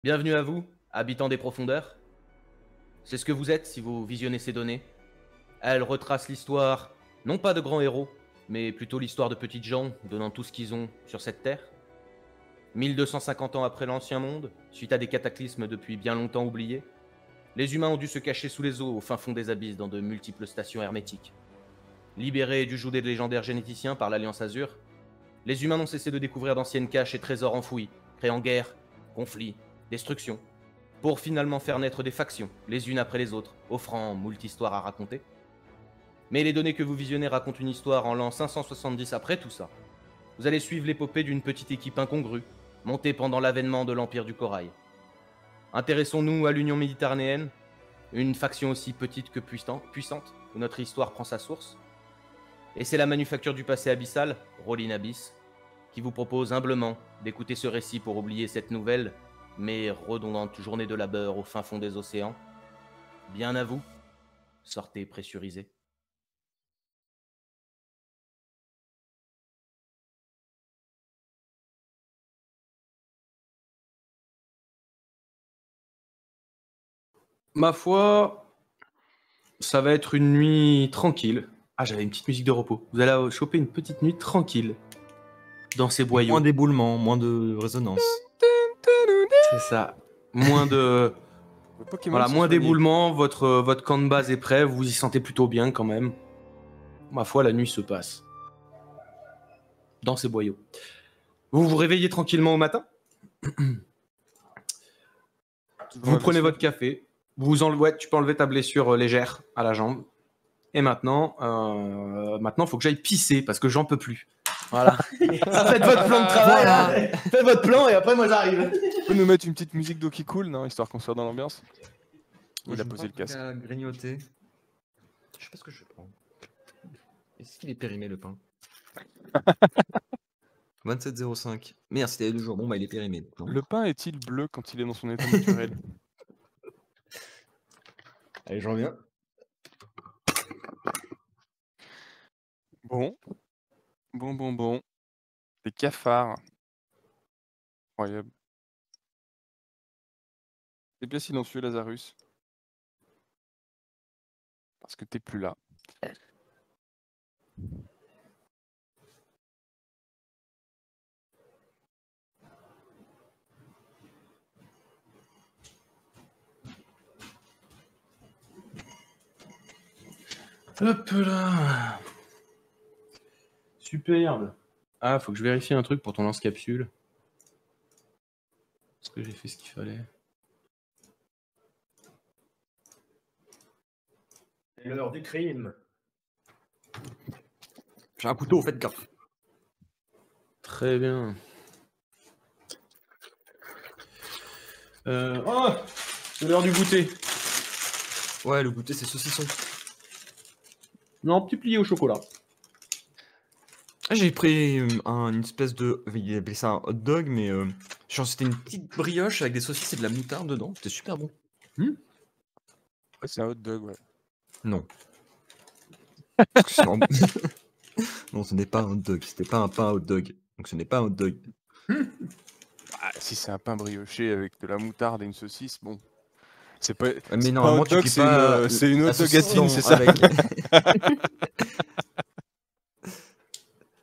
Bienvenue à vous, habitants des profondeurs. C'est ce que vous êtes si vous visionnez ces données. Elles retracent l'histoire, non pas de grands héros, mais plutôt l'histoire de petites gens donnant tout ce qu'ils ont sur cette terre. 1250 ans après l'Ancien Monde, suite à des cataclysmes depuis bien longtemps oubliés, les humains ont dû se cacher sous les eaux au fin fond des abysses dans de multiples stations hermétiques. Libérés du joug des légendaires généticiens par l'Alliance Azure, les humains n'ont cessé de découvrir d'anciennes caches et trésors enfouis, créant guerre, conflits, destruction, pour finalement faire naître des factions, les unes après les autres, offrant moult histoires à raconter. Mais les données que vous visionnez racontent une histoire en l'an 570 après tout ça. Vous allez suivre l'épopée d'une petite équipe incongrue, montée pendant l'avènement de l'Empire du Corail. Intéressons-nous à l'Union Méditerranéenne, une faction aussi petite que puissante, où notre histoire prend sa source. Et c'est la manufacture du passé abyssal, Rollin Abyss, qui vous propose humblement d'écouter ce récit pour oublier cette nouvelle, mais redondante journée de labeur au fin fond des océans. Bien à vous, sortez pressurisés. Ma foi, ça va être une nuit tranquille. Ah, j'avais une petite musique de repos. Vous allez choper une petite nuit tranquille dans ces boyaux. Moins d'éboulement, moins de résonance. C'est ça. Moins de... voilà, moins d'éboulement, votre camp de base est prêt, vous vous y sentez plutôt bien quand même. Ma foi, la nuit se passe dans ces boyaux. Vous vous réveillez tranquillement au matin. Vous prenez votre café. Tu peux enlever ta blessure légère à la jambe. Et maintenant, faut que j'aille pisser parce que j'en peux plus. Voilà. Faites votre plan de travail. Voilà. Faites votre plan et après moi j'arrive. Tu peux nous mettre une petite musique d'eau qui coule, non, histoire qu'on soit dans l'ambiance. Il a posé le casque. Grignoter. Je sais pas ce que je prends. Est-ce qu'il est périmé le pain 27,05. Merde, c'était le jour. Bon, bah il est périmé. Le pain est-il bleu quand il est dans son état naturel? Allez, j'en reviens. Bon. Des cafards. Incroyable. C'est bien silencieux, Lazarus. Parce que t'es plus là. Hop là. Superbe. Ah, faut que je vérifie un truc pour ton lance-capsule. Est-ce que j'ai fait ce qu'il fallait? C'est l'heure du crime. J'ai un couteau, faites gaffe. Très bien. Oh, c'est l'heure du goûter. Ouais, le goûter, c'est saucisson. Non, petit plié au chocolat. Ah, j'ai pris une espèce de... Il appelait ça un hot dog, mais... genre, c'était une petite brioche avec des saucisses et de la moutarde dedans. C'était super bon. Ouais, c'est un hot dog, ouais. Non. Non, ce n'est pas un hot dog. C'était pas un pain à hot dog. Donc ce n'est pas un hot dog. Ah, si c'est un pain brioché avec de la moutarde et une saucisse, bon. C'est pas. Mais c'est normalement, pas un hot dog, tu cuis pas c'est une la hot saucisse dogatine, c'est ça? avec.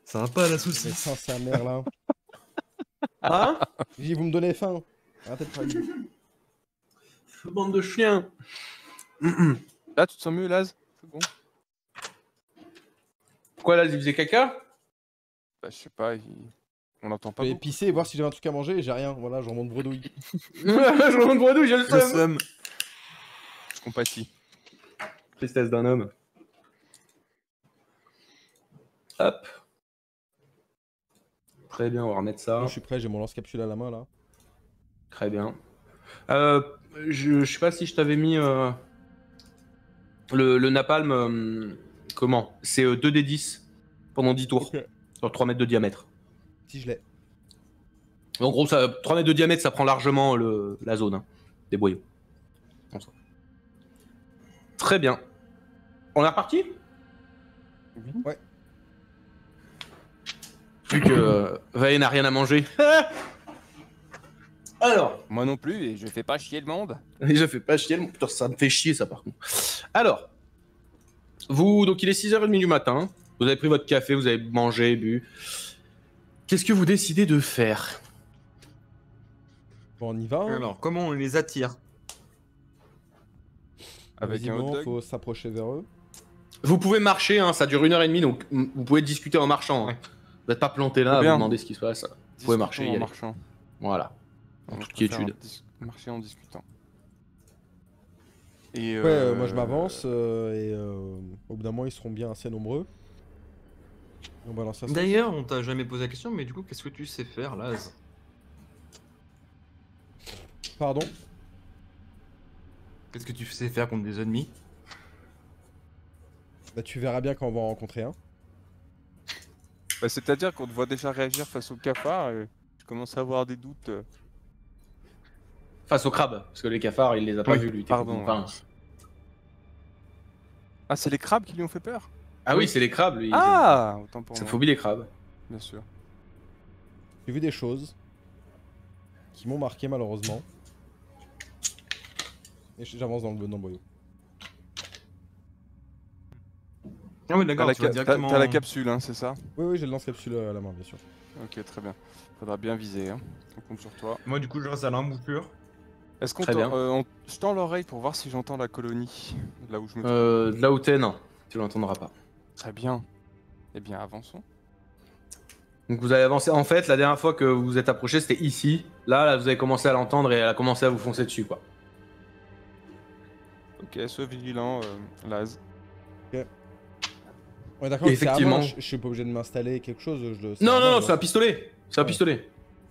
Ça va pas la saucisse. C'est sa mère là. Hein? J'ai dit, vous me donnez faim. Arrêtez de travailler. Bande de chiens. Là, tu te sens mieux, Laz? C'est bon? Pourquoi là, il faisait caca? Bah, je sais pas, on l'entend pas Je vais beaucoup. pisser et voir si j'ai un truc à manger et j'ai rien. Voilà, je remonte bredouille. Je remonte bredouille, j'ai le Le seum. seum. Je compatis. Tristesse d'un homme. Hop. Très bien, on va remettre ça. Moi, je suis prêt, j'ai mon lance-capsule à la main là. Très bien. Je sais pas si je t'avais mis le napalm. Comment? C'est 2d10 pendant 10 tours. Ok. Sur 3 mètres de diamètre. Si je l'ai. En gros, 3 mètres de diamètre, ça prend largement la zone hein, des boyaux. Comme ça. Très bien. On est reparti? Ouais. Vu que Vae n'a rien à manger. Alors, Moi non plus, et je fais pas chier le monde. je fais pas chier, putain, ça me fait chier ça par contre. Alors, donc il est 6h30 du matin, vous avez pris votre café, vous avez mangé, bu. Qu'est-ce que vous décidez de faire? Bon, on y va. Hein. Alors, comment on les attire? Avec un hot Visiblement, dog. faut s'approcher vers eux. Vous pouvez marcher, hein, ça dure 1h30, donc vous pouvez discuter en marchant. Hein. Ouais. Vous n'êtes pas planté là à vous Bien. demander ce qui se passe. Vous pouvez marcher, y en aller. marchant. Voilà, en On toute préfère quiétude. Marcher en discutant. Et Ouais, moi je m'avance et au bout d'un moment ils seront bien assez nombreux. Et on balance ça. D'ailleurs, on t'a jamais posé la question, mais du coup, qu'est-ce que tu sais faire, Laz? Pardon. Qu'est-ce que tu sais faire contre des ennemis? Bah tu verras bien quand on va en rencontrer un. Bah, c'est-à-dire qu'on te voit déjà réagir face au cafard, et je commence à avoir des doutes. Face au crabe, parce que les cafards, il les a pas Oui, vus lui. pardon, Enfin, Ah, c'est les crabes qui lui ont fait peur? Ah oui, c'est les crabes, lui. Ah, autant pour C'est moi. phobie des crabes. Bien sûr. J'ai vu des choses qui m'ont marqué malheureusement. Et j'avance dans le boyau. Ah oui, T'as d'accord, la, tu vas ca- directement... t'as la capsule, hein, c'est ça? Oui, j'ai le lance-capsule à la main bien sûr. Ok, très bien. Faudra bien viser, hein. On compte sur toi. Moi, du coup, je reste à l'embouchure. Est-ce qu'on Très bien. je tends l'oreille pour voir si j'entends la colonie, là où je me trouve? De là où t'es, non. Tu l'entendras pas. Très bien. Eh bien, avançons. Donc vous avez avancé. En fait, la dernière fois que vous vous êtes approché, c'était ici. Là, vous avez commencé à l'entendre et elle a commencé à vous foncer dessus, quoi. Ok, sois vigilant, Laz. Ouais d'accord, Effectivement. je suis pas obligé de m'installer quelque chose. Non, non, non, c'est un pistolet. C'est un pistolet.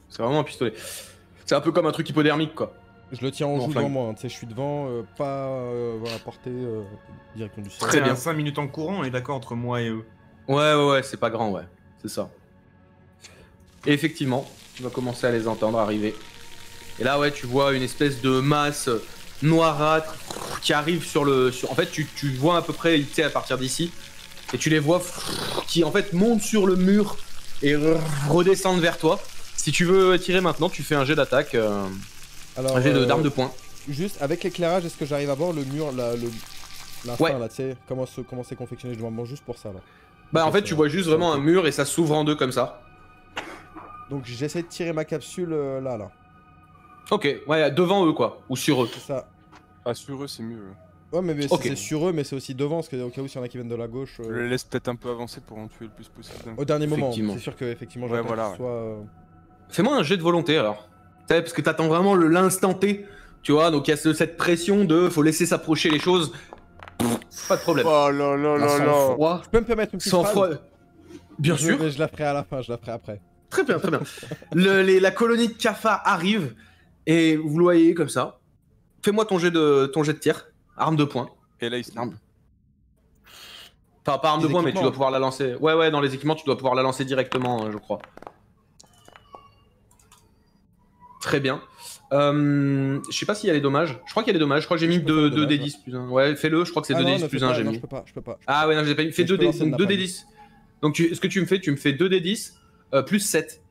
C'est vraiment un pistolet. C'est un peu comme un truc hypodermique, quoi. Je le tiens en Bon, joue flingue. devant moi, hein. Tu sais, je suis devant, pas voilà, portée directement du ciel. Très C'est bien. à 5 minutes en courant, on est d'accord entre moi et eux. Ouais, c'est pas grand, ouais. C'est ça. Et effectivement, tu vas commencer à les entendre arriver. Et là, ouais, tu vois une espèce de masse noirâtre qui arrive sur le... En fait, tu vois à peu près, tu sais, à partir d'ici. Et tu les vois qui, en fait, montent sur le mur et redescendent vers toi. Si tu veux tirer maintenant, tu fais un jet d'attaque, Alors, un jet d'arme de poing. juste avec l'éclairage, est-ce que j'arrive à voir le mur, la Ouais. fin là, tu sais, comment c'est confectionné, je demande juste pour ça là. Bah, en fait, c'est tu vrai. vois juste vraiment un mur et ça s'ouvre en deux comme ça. Donc j'essaie de tirer ma capsule là. Ok, ouais, devant eux, quoi. Ou sur eux. C'est ça. Ah, sur eux, c'est mieux. Ouais, mais Ok. c'est sur eux, mais c'est aussi devant, parce qu'au cas où s'il y en a qui viennent de la gauche. Je le laisse peut-être un peu avancer pour en tuer le plus possible. Au dernier moment, Effectivement. c'est sûr que effectivement, Ouais, j'attends voilà, qu'il soit. Fais-moi un jet de volonté alors. Tu sais, parce que t'attends vraiment l'instant T, tu vois, donc il y a cette pression de faut laisser s'approcher les choses. Pas de problème. Oh là là là là. Froid. Je peux me permettre une petite Sans phrase froid. Bien Je- sûr. Mais je la ferai à la fin, je la ferai après. Très bien, très bien. La colonie de cafards arrive et vous le voyez comme ça. Fais-moi ton jet de tir. Arme de poing. Et là, il se Arme. Enfin, pas arme de Les poing, mais tu équipements. dois pouvoir la lancer. Ouais, dans les équipements, tu dois pouvoir la lancer directement, je crois. Très bien. Je sais pas s'il y a les dommages. Je crois qu'il y a les dommages. Je crois que j'ai mis Je peux faire 2 les dommages, D10 plus 1. Ouais, fais-le. Je crois que c'est Ah 2 non, D10 ne plus fais 1, pas, j'ai non, mis. je peux pas. Ah ouais, non, je l'ai pas mis. Fais Mais je 2 peux lancer de la 2d10. Donc ce que tu me fais, deux D10 plus 7.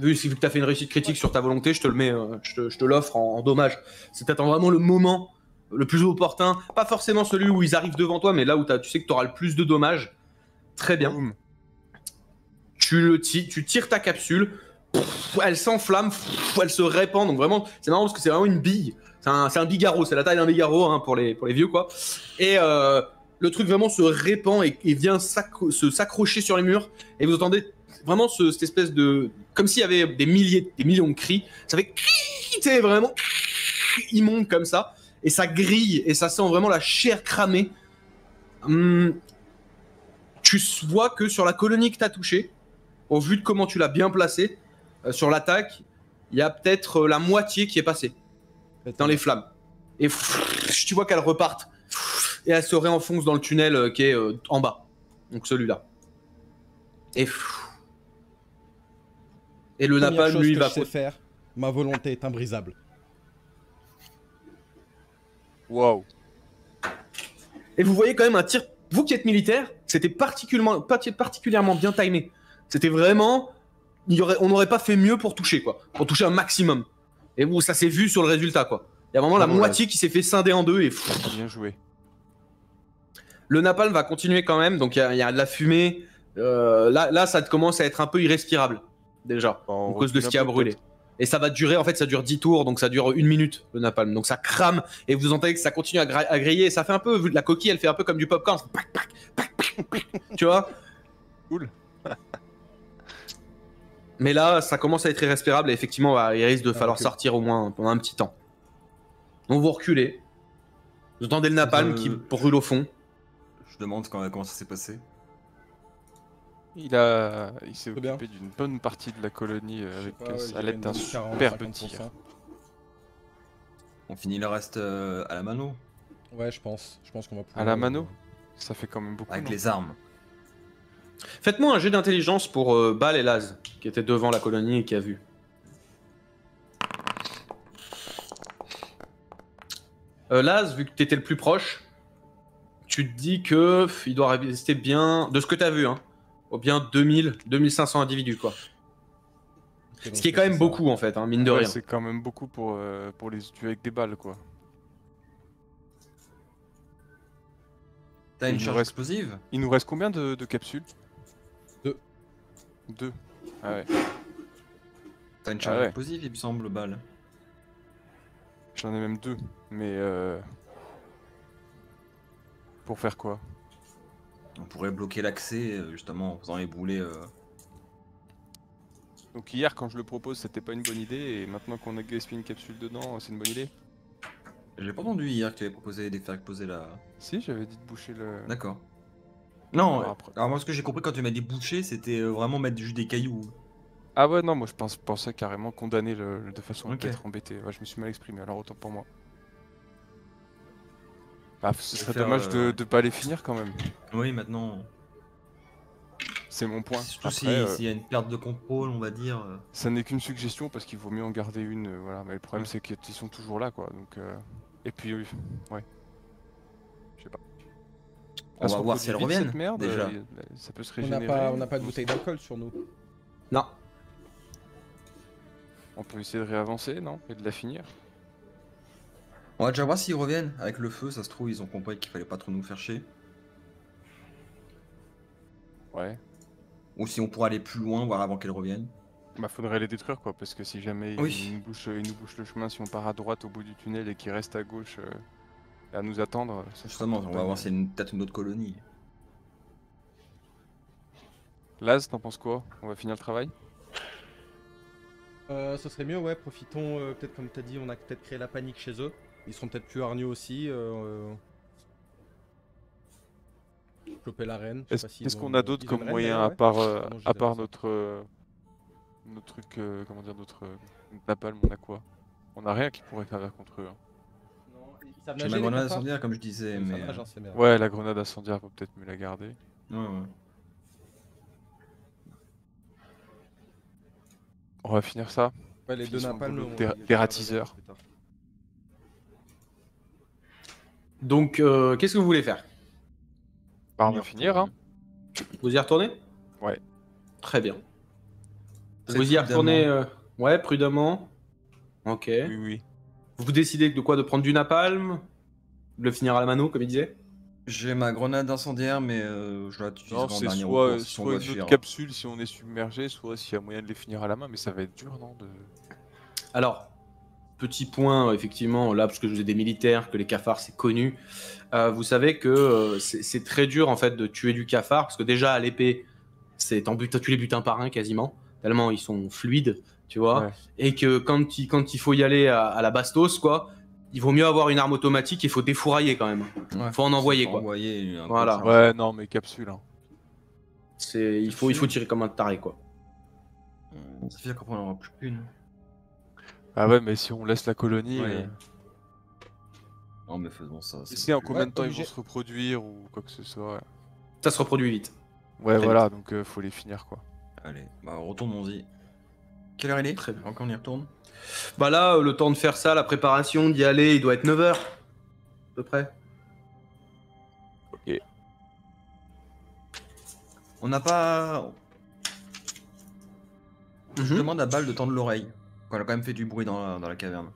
Vu que t'as fait une réussite critique sur ta volonté, je te le mets, je te l'offre en dommage. C'est peut-être vraiment le moment le plus opportun. Pas forcément celui où ils arrivent devant toi, mais là où tu sais que tu auras le plus de dommages. Très bien. Boum. Tu tires ta capsule, elle s'enflamme, elle se répand. Donc vraiment, c'est marrant parce que c'est vraiment une bille. C'est un bigarro, c'est la taille d'un bigarro hein, pour les vieux quoi. Et le truc vraiment se répand et vient s'accrocher sur les murs. Et vous entendez vraiment cette espèce de... Comme s'il y avait des millions de cris. Ça fait... Tu sais, vraiment... immonde comme ça. Et ça grille et ça sent vraiment la chair cramée. Tu vois que sur la colonie que tu as touchée, au vu de comment tu l'as bien placée, sur l'attaque, il y a peut-être la moitié qui est passée dans les flammes. Et tu vois qu'elles repartent. Et elles se réenfoncent dans le tunnel qui est en bas. Donc celui-là. Et le Première napalm, chose lui, que va... je sais faire, ma volonté est imbrisable. Waouh. Et vous voyez quand même un tir... Vous qui êtes militaire, c'était particulièrement bien timé. C'était vraiment... On n'aurait pas fait mieux pour toucher, quoi. Pour toucher un maximum. Et bon, ça s'est vu sur le résultat, quoi. Il y a vraiment la Bravo, moitié qui s'est fait scinder en deux et Bien joué. le napalm va continuer quand même, donc il y a de la fumée. Là, ça commence à être un peu irrespirable, déjà, Bon, on à cause de recule ce un qui a peu, brûlé. peut-être. Et ça va durer, en fait, ça dure 10 tours, donc ça dure 1 minute, le napalm. Donc ça crame, et vous entendez que ça continue à griller, et ça fait un peu, la coquille, elle fait un peu comme du popcorn. Tu vois? Cool. Mais là, ça commence à être irrespirable, et effectivement, bah, il risque de falloir recule. sortir au moins pendant un petit temps. Donc vous reculez. Vous entendez le napalm qui brûle au fond. Je demande comment ça s'est passé. Il s'est Très bien. occupé d'une bonne partie de la colonie avec Je sais pas, ouais, à l'aide d'un j'irais une 40, superbe 50%. tir. On finit le reste à la mano, Ouais, je pense. Je pense qu'on va pouvoir. À la mano, ça fait quand même beaucoup. avec non les armes. Faites-moi un jet d'intelligence pour Bal et Laz, qui étaient devant la colonie et qui a vu. Laz, vu que t'étais le plus proche, tu te dis que il doit rester bien, de ce que t'as vu, hein, au bien 2000, 2500 individus, quoi. Ok, donc Ce qui est quand même ça. beaucoup, en fait, hein, mine de Ouais, rien. c'est quand même beaucoup pour les tuer avec des balles, quoi. T'as Il une nous charge reste- explosive? Il nous reste combien de capsules? 2. 2. Ah ouais. T'as une charge ouais. explosive, il me semble, balle. J'en ai même 2. Mais pour faire quoi? On pourrait bloquer l'accès, justement, en faisant ébouler. Donc hier, quand je le propose, c'était pas une bonne idée. Et maintenant qu'on a gaspillé une capsule dedans, c'est une bonne idée? J'ai pas entendu hier que tu avais proposé de faire exploser la. Si, j'avais dit de boucher le... D'accord. Non, Alors après- alors moi ce que j'ai compris quand tu m'as dit boucher, c'était vraiment mettre juste des cailloux. Ah ouais, non, moi je pensais carrément condamner de façon à Ok. être embêté. Ouais, je me suis mal exprimé, alors autant pour moi. Bah, ce serait faire, dommage de pas les finir quand même. Oui, maintenant. C'est mon point. Surtout Après, s'il y a une perte de contrôle, on va dire. ça n'est qu'une suggestion parce qu'il vaut mieux en garder une, voilà. Mais le problème Ouais. c'est qu'ils sont toujours là, quoi. Donc, et puis, ouais. Je sais pas. On va se voir si elles reproduit vite, reviennent, cette merde, déjà. ça peut se On n'a régénérer. pas de bouteille d'alcool sur nous. Non. On peut essayer de réavancer, non? Et de la finir. On va déjà voir s'ils reviennent. Avec le feu, ça se trouve, ils ont compris qu'il fallait pas trop nous faire chier. Ouais. Ou si on pourra aller plus loin, voir avant qu'elles reviennent. Bah faudrait les détruire quoi, parce que si jamais Oui. ils nous bouchent le chemin, si on part à droite au bout du tunnel et qu'ils restent à gauche à nous attendre, ça sera Justement, pas on va voir s'il y a peut-être une autre colonie. Laz, t'en penses quoi? On va finir le travail? Ce serait mieux, ouais. Profitons, peut-être comme t'as dit, on a peut-être créé la panique chez eux. Ils seront peut-être plus hargneux aussi. Choper la reine. je sais pas s'ils Est-ce ont- qu'on a d'autres ils ont comme une reine, moyen d'ailleurs, à part, Pardon, je à disais part ça. notre truc, comment dire, notre napalm, on a quoi? On a rien qui pourrait faire contre eux. Hein. Non, ils savent J'ai nager, ma les grenade cafards incendiaire, comme je disais, Oui, ça mais. nage, hein, c'est merde. Ouais, la grenade incendiaire, faut peut-être mieux la garder. Ouais. On va finir ça. Ouais, les deux Finition de napalm. boulot on- des ils les ratiseurs. plus tard. Donc, qu'est-ce que vous voulez faire? Bah, on On y va finir, hein. Vous y retournez? Ouais. Très bien. Très Vous y retournez, prudemment. ouais, prudemment. Ok. Oui, oui. Vous décidez de quoi? De prendre du napalm? De le finir à la mano, comme il disait? J'ai ma grenade incendiaire, mais je l'utiliserai Non, en c'est dernier soit, recours si on soit doit une autre fuir. capsule si on est submergé, soit s'il y a moyen de les finir à la main, mais ça va être dur, non de... Alors, petit point, effectivement, là, parce que je vous ai des militaires, que les cafards, c'est connu. Vous savez que c'est très dur, en fait, de tuer du cafard, parce que déjà, à l'épée, tu les butes un par un, quasiment, tellement ils sont fluides, tu vois. Ouais. Et que quand il faut y aller à la bastos, quoi, il vaut mieux avoir une arme automatique, il faut défourailler, quand même. Ouais, Faut en envoyer, faut quoi. envoyer un coup Voilà. de Ouais, non, mais capsule, hein. Il faut tirer comme un taré, quoi. Ça fait qu'on n'en aura plus qu'une. Ah ouais, mais si on laisse la colonie... Ouais. Non, mais faisons ça. Tu sais en combien de temps ils obligé. vont se reproduire ou quoi que ce soit. Ouais, Ça se reproduit vite. ouais Très voilà, donc faut les finir, quoi. Allez, bah retournons-y. Quelle heure il est? Très bien. Encore on y retourne? Bah là, le temps de faire ça, la préparation, d'y aller, il doit être 9h. À peu près. Ok. On n'a pas. Je Mhm. demande à Balle de tendre l'oreille. Elle a quand même fait du bruit dans la caverne.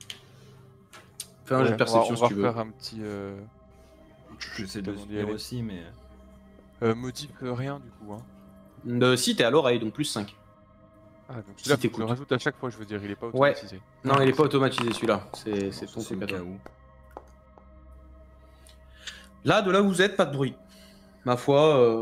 Fais un jet de perception on si va tu veux. refaire un petit. J'essaie de Avant d'y suivre aller. aussi, mais. Modif rien du coup. Hein. Si, t'es à l'oreille, donc plus 5. Ah, donc Si celui-là, faut que je t'écoutes. le rajoute à chaque fois, je veux dire, il est pas Ouais. automatisé. Non, il est pas automatisé celui-là. C'est Non, ton ça, truc au à toi. cas où. Là, de là où vous êtes, pas de bruit. Ma foi,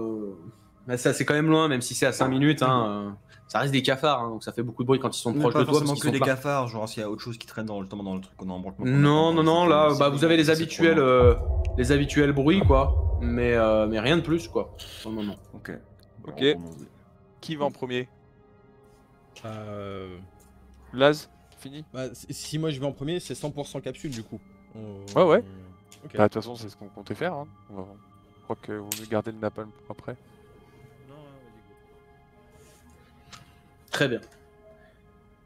bah, ça c'est quand même loin, même si c'est à 5 minutes. Hein, ça reste des cafards, hein, donc ça fait beaucoup de bruit quand ils sont proches Pas de toi. forcément Parce qu'ils que sont des pas- cafards, genre s'il y a autre chose qui traîne dans le truc qu'on a embranchement. Non, là, bah, vous avez les habituels bruits, quoi. Mais rien de plus, quoi, pour le moment. Ok. Ok. Retournons-y. Qui va en premier? Euh, Laz? Fini? bah, si moi je vais en premier, c'est 100% capsule du coup. Ouais. Ok. Bah, de toute façon, c'est ce qu'on comptait faire. Hein. Je crois que vous voulez garder le napalm pour après. Très bien.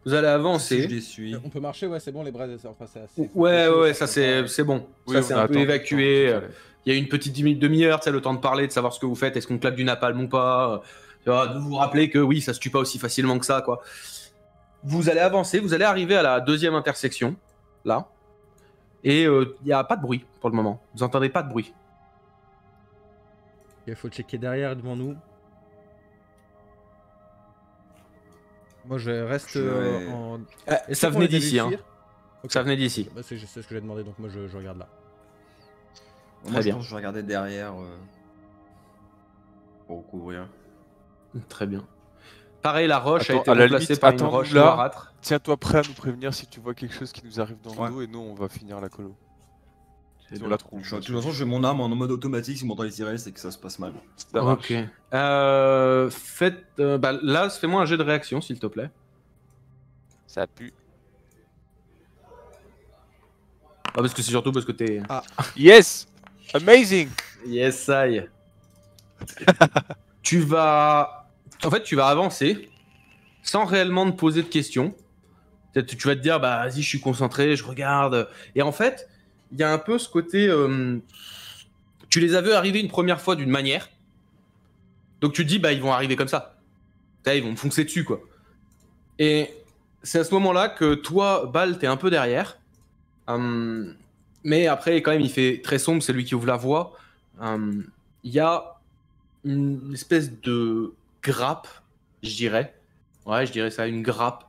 Vous allez Si avancer. je les suis. On peut marcher, ouais, c'est bon, les bras, enfin, c'est assez. Ouais, ça c'est c'est bon. Oui, Ça on c'est a un peu attendu évacué. le temps qu'il fallait. Il y a une petite demi-heure, tu sais, le temps de parler, de savoir ce que vous faites, est-ce qu'on claque du napalm ou pas. Tu vois, de vous rappeler que oui, ça se tue pas aussi facilement que ça, quoi. Vous allez avancer, vous allez arriver à la deuxième intersection, là. Et il n'y a pas de bruit pour le moment. Vous entendez pas de bruit. Il faut checker derrière et devant nous. Moi je reste Je vais- en. Ça venait d'ici, hein. Ça venait d'ici. Bah, c'est ce que j'ai demandé, donc moi je regarde là. Moi, Très je bien. pense que je vais regarder derrière pour couvrir. Très bien. Pareil, la roche Attends, a été à la remplacée limite, par une attends-nous roche là. noirâtre. Tiens-toi prêt à nous prévenir si tu vois quelque chose qui nous arrive dans Ouais. le dos et nous on va finir la colo. C'est Si on bien. la trouve. De toute façon, je vais mon arme en mode automatique. Si mon temps les tirer, c'est que ça se passe mal. Ça marche. Ok. Faites. Là, fais-moi un jet de réaction, s'il te plaît. Ça pue. Ah, parce que c'est surtout parce que t'es. Yes! Amazing! Yes, I. Tu vas. En fait, tu vas avancer sans réellement te poser de questions. Peut-être que tu vas te dire, bah, vas-y, je suis concentré, je regarde. Et en fait, il y a un peu ce côté. Tu les as vus arriver une première fois d'une manière. Donc tu te dis, bah, ils vont arriver comme ça. Là, ils vont me foncer dessus, quoi. Et c'est à ce moment-là que toi, Bal, t'es un peu derrière. Mais après, quand même, il fait très sombre, c'est lui qui ouvre la voie. Il y a une espèce de grappe, je dirais. Ouais, je dirais ça, une grappe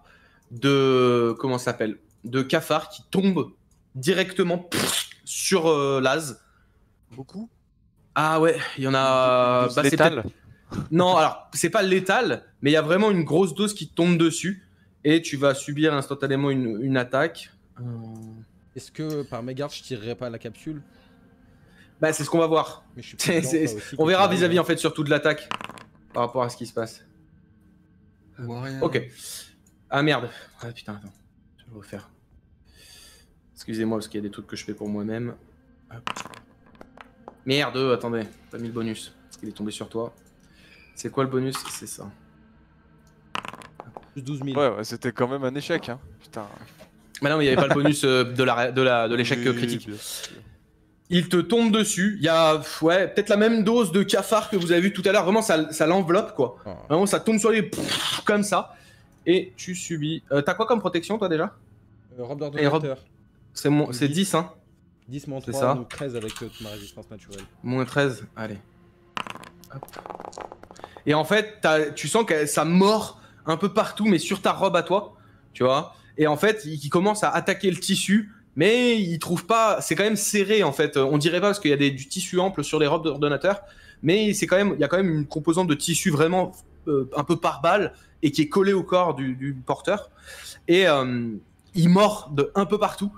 de. Comment ça s'appelle? De cafards qui tombe directement sur Laz. Beaucoup? Ah ouais, il y en a. Une dose Bah, c'est létale? non, alors, c'est pas létal, mais il y a vraiment une grosse dose qui te tombe dessus. Et tu vas subir instantanément une attaque. Est-ce que par mégarde je tirerais pas la capsule? Bah, c'est ce qu'on va voir. Mais je suis C'est- prudent, c'est- toi aussi, On quand verra tu vis-à-vis arrives, en fait surtout de l'attaque par rapport à ce qui se passe. Ok. Ah merde. Ah putain, attends. Je vais refaire. Excusez-moi parce qu'il y a des trucs que je fais pour moi-même. Hop. Merde, attendez. Pas mis le bonus. Parce qu'il est tombé sur toi. C'est quoi le bonus? C'est ça. Plus 12 000. Ouais, c'était quand même un échec, hein. Putain. Mais non, mais il n'y avait pas le bonus de l'échec Oui, critique. bien sûr. Il te tombe dessus. Il y a ouais, peut-être la même dose de cafard que vous avez vu tout à l'heure. Vraiment, ça l'enveloppe, quoi. Oh. Vraiment, ça tombe sur les comme ça. Et tu subis. T'as quoi comme protection, toi, déjà? Robe Et robe- d'ordonnateur. C'est 10, hein. 10 moins C'est 3, ça. donc 13 avec ma résistance naturelle. Moins 13. Allez. Hop. Et en fait, tu sens que ça mord un peu partout, mais sur ta robe à toi. Tu vois? Et en fait, il commence à attaquer le tissu. Mais il trouve pas, c'est quand même serré en fait. On dirait pas parce qu'il y a du tissu ample sur les robes d'ordonnateur, mais c'est quand même, il y a quand même une composante de tissu vraiment un peu par balle et qui est collée au corps du porteur. Et il mord de un peu partout,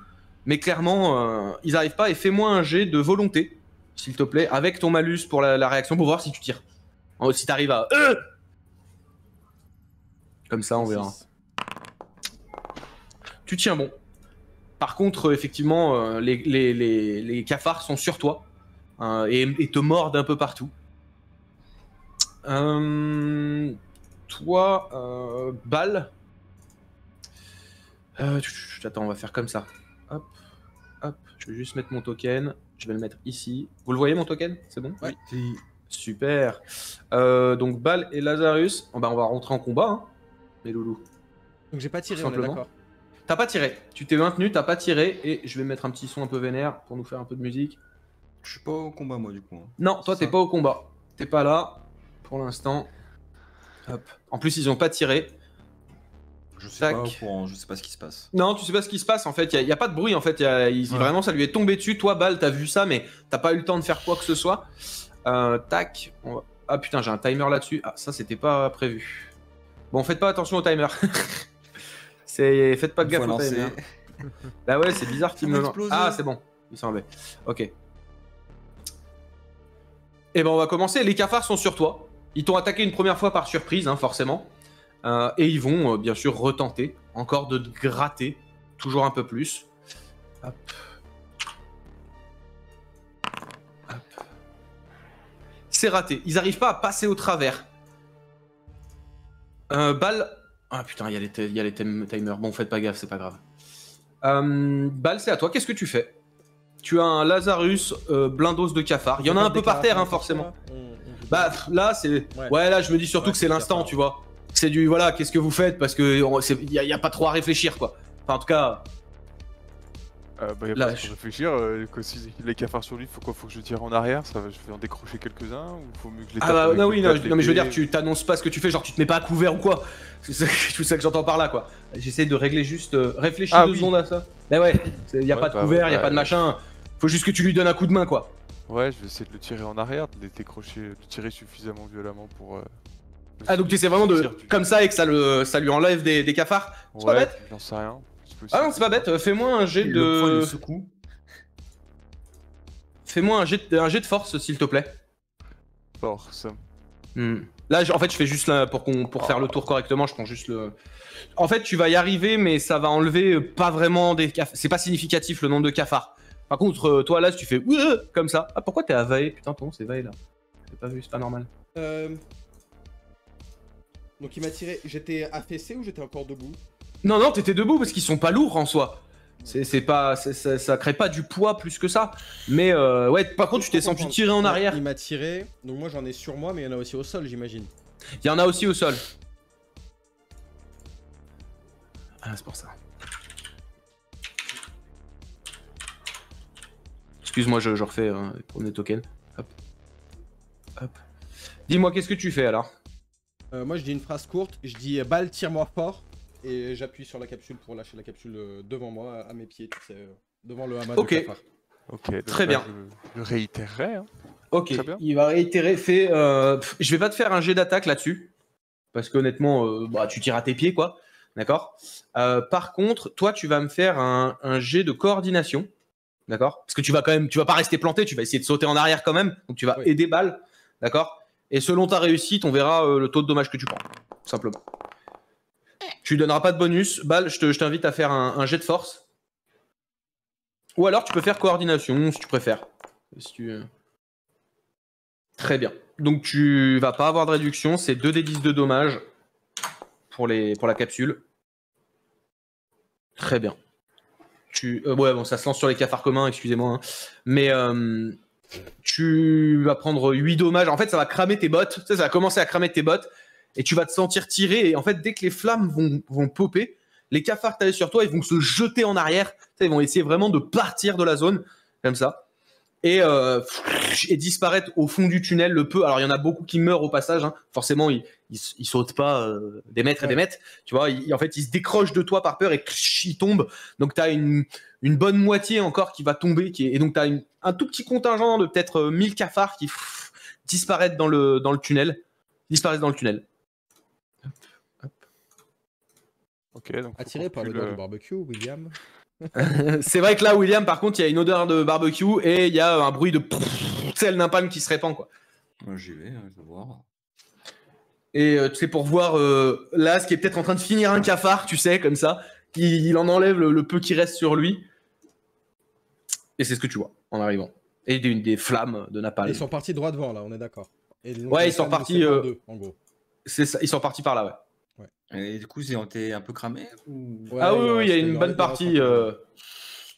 mais clairement ils arrivent pas. Et fais-moi un jet de volonté, s'il te plaît, avec ton malus pour la réaction pour voir si tu tires. Si t'arrives à comme ça, on verra. 6. Tu tiens bon. Par contre, effectivement, les cafards sont sur toi et te mordent un peu partout. Toi, Bal. Attends, on va faire comme ça. Hop, hop. Je vais juste mettre mon token. Je vais le mettre ici. Vous le voyez mon token? C'est bon? Ouais. Super. Donc Bal et Lazarus. Oh, bah, on va rentrer en combat, hein, les loulous. Donc j'ai pas tiré, on est Simplement. d'accord. T'as pas tiré. Tu t'es maintenu, t'as pas tiré. Et je vais mettre un petit son un peu vénère pour nous faire un peu de musique. Je suis pas au combat, moi, du coup. Hein. Non, toi, C'est t'es ça. pas au combat. T'es pas là pour l'instant. Hop. En plus, ils ont pas tiré. Je suis Tac. pas au courant, je sais pas ce qui se passe. Non, tu sais pas ce qui se passe en fait. Il y a pas de bruit en fait. Vraiment, ça lui est tombé dessus. Toi, Bal, t'as vu ça, mais t'as pas eu le temps de faire quoi que ce soit. Tac. Ah putain, j'ai un timer là-dessus. Ah, ça, c'était pas prévu. Bon, faites pas attention au timer. Faites pas Une gaffe fois au lancé. timer. Bah ouais, c'est bizarre qu'il Ça me va lance. exploser. Ah, c'est bon. Il s'en va. Ok. Et ben, on va commencer. Les cafards sont sur toi. Ils t'ont attaqué une première fois par surprise, hein, forcément. Et ils vont bien sûr retenter encore de te gratter toujours un peu plus. Hop. Hop. C'est raté. Ils arrivent pas à passer au travers. Balle. Ah putain, il y a les timers. Bon, faites pas gaffe, c'est pas grave. Balle, c'est à toi. Qu'est-ce que tu fais? Tu as un Lazarus blindos de cafard. Il y en a un peu par terre, hein, forcément. Bah là, c'est. Ouais, là, je me dis surtout que c'est l'instant, tu vois. C'est du voilà, qu'est-ce que vous faites? Parce que y a pas trop à réfléchir, quoi. Enfin, en tout cas. Bah y'a Là, pas trop à réfléchir, si les cafards sur lui, faut quoi? Faut que je tire en arrière, je vais en décrocher quelques-uns ou faut mieux que je les tape Ah bah avec non, le oui, plat non, de non, mais je veux dire, l'épée tu t'annonces pas ce que tu fais, genre tu te mets pas à couvert ou quoi. C'est ça que j'entends par là, quoi. J'essaie de régler juste. Réfléchis Ah 2 oui. secondes à ça. Bah ouais, y a Ouais, pas de bah, couvert, y a bah, pas de machin. Faut juste que tu lui donnes un coup de main, quoi. Ouais, je vais essayer de le tirer en arrière, de les décrocher, de tirer suffisamment violemment pour. Ah, donc t'essaies vraiment de. sortir du- Comme ça et que ça lui enlève des cafards. C'est pas Ouais, bête. j'en sais rien. Ah non, c'est pas bête. Fais-moi un jet Le poing, il de. le secoue. Fais-moi un jet de force, s'il te plaît. Force. Là, en fait, je fais juste là pour faire le tour correctement. Je prends juste le. En fait, tu vas y arriver, mais ça va enlever pas vraiment des cafards. C'est pas significatif le nombre de cafards. Par contre, toi là, si tu fais comme ça. Ah, pourquoi t'es à Vae? Putain, ton nom c'est Vae là. J'ai pas vu, c'est pas normal. Donc il m'a tiré. J'étais affaissé ou j'étais encore debout? Non, non, t'étais debout parce qu'ils sont pas lourds en soi. C'est pas, ça crée pas du poids plus que ça. Mais ouais, par contre, tu t'es senti tirer en arrière. Il m'a tiré. Donc moi j'en ai sur moi, mais il y en a aussi au sol, j'imagine. Il y en a aussi au sol. Ah, c'est pour ça. Excuse-moi, je refais les premiers tokens. Hop. Hop. Dis-moi, qu'est-ce que tu fais alors? Moi je dis une phrase courte. Je dis balle, tire-moi fort. Et j'appuie sur la capsule pour lâcher la capsule devant moi, à mes pieds, tu sais, devant le hamas Ok. de cafard. Ok, donc Très là, bien. Je réitérerai. Hein. Ok, Très bien. il va réitérer. Je vais pas te faire un jet d'attaque là-dessus. Parce qu'honnêtement, bah, tu tires à tes pieds, quoi. D'accord. Par contre, toi, tu vas me faire un jet de coordination. D'accord. Parce que tu vas pas rester planté, tu vas essayer de sauter en arrière quand même. Donc tu vas aider Balle. D'accord. Et selon ta réussite, on verra le taux de dommage que tu prends. Tout simplement. Tu lui donneras pas de bonus. Balle, je t'invite à faire un jet de force. Ou alors tu peux faire coordination si tu préfères. Très bien. Donc tu vas pas avoir de réduction, c'est 2d10 de dommages pour la capsule. Très bien. Ouais, bon, ça se lance sur les cafards communs, excusez-moi. Hein. Mais tu vas prendre 8 dommages. En fait, ça va cramer tes bottes. Tu sais, ça va commencer à cramer tes bottes. Et tu vas te sentir tirer. Et en fait, dès que les flammes vont popper, les cafards que tu avais sur toi, ils vont se jeter en arrière. Tu sais, ils vont essayer vraiment de partir de la zone. Comme ça. Et disparaître au fond du tunnel le peu. Alors, il y en a beaucoup qui meurent au passage. Hein. Forcément, ils sautent pas des mètres et des mètres. Tu vois, en fait, ils se décrochent de toi par peur et ils tombent. Donc, tu as une bonne moitié encore qui va tomber. Et donc, tu as un tout petit contingent de peut-être 1000 cafards qui disparaissent dans le tunnel. Ok, donc. Attiré par l'odeur du barbecue, William. C'est vrai que là, William, par contre, il y a une odeur de barbecue et il y a un bruit de le napalm qui se répand, quoi. Moi, j'y vais, je vais voir. Et tu sais, pour voir là, ce qui est peut-être en train de finir un cafard, tu sais, comme ça, il en enlève le peu qui reste sur lui. Et c'est ce que tu vois en arrivant. Et des flammes de napalm. Ils sont partis droit devant, là, on est d'accord. Ouais, ils sont partis. En gros. C'est ça, ils sont partis par là, ouais. Et du coup, ils ont été un peu cramés ou... Ouais, ah oui, il y a reste- une bonne partie.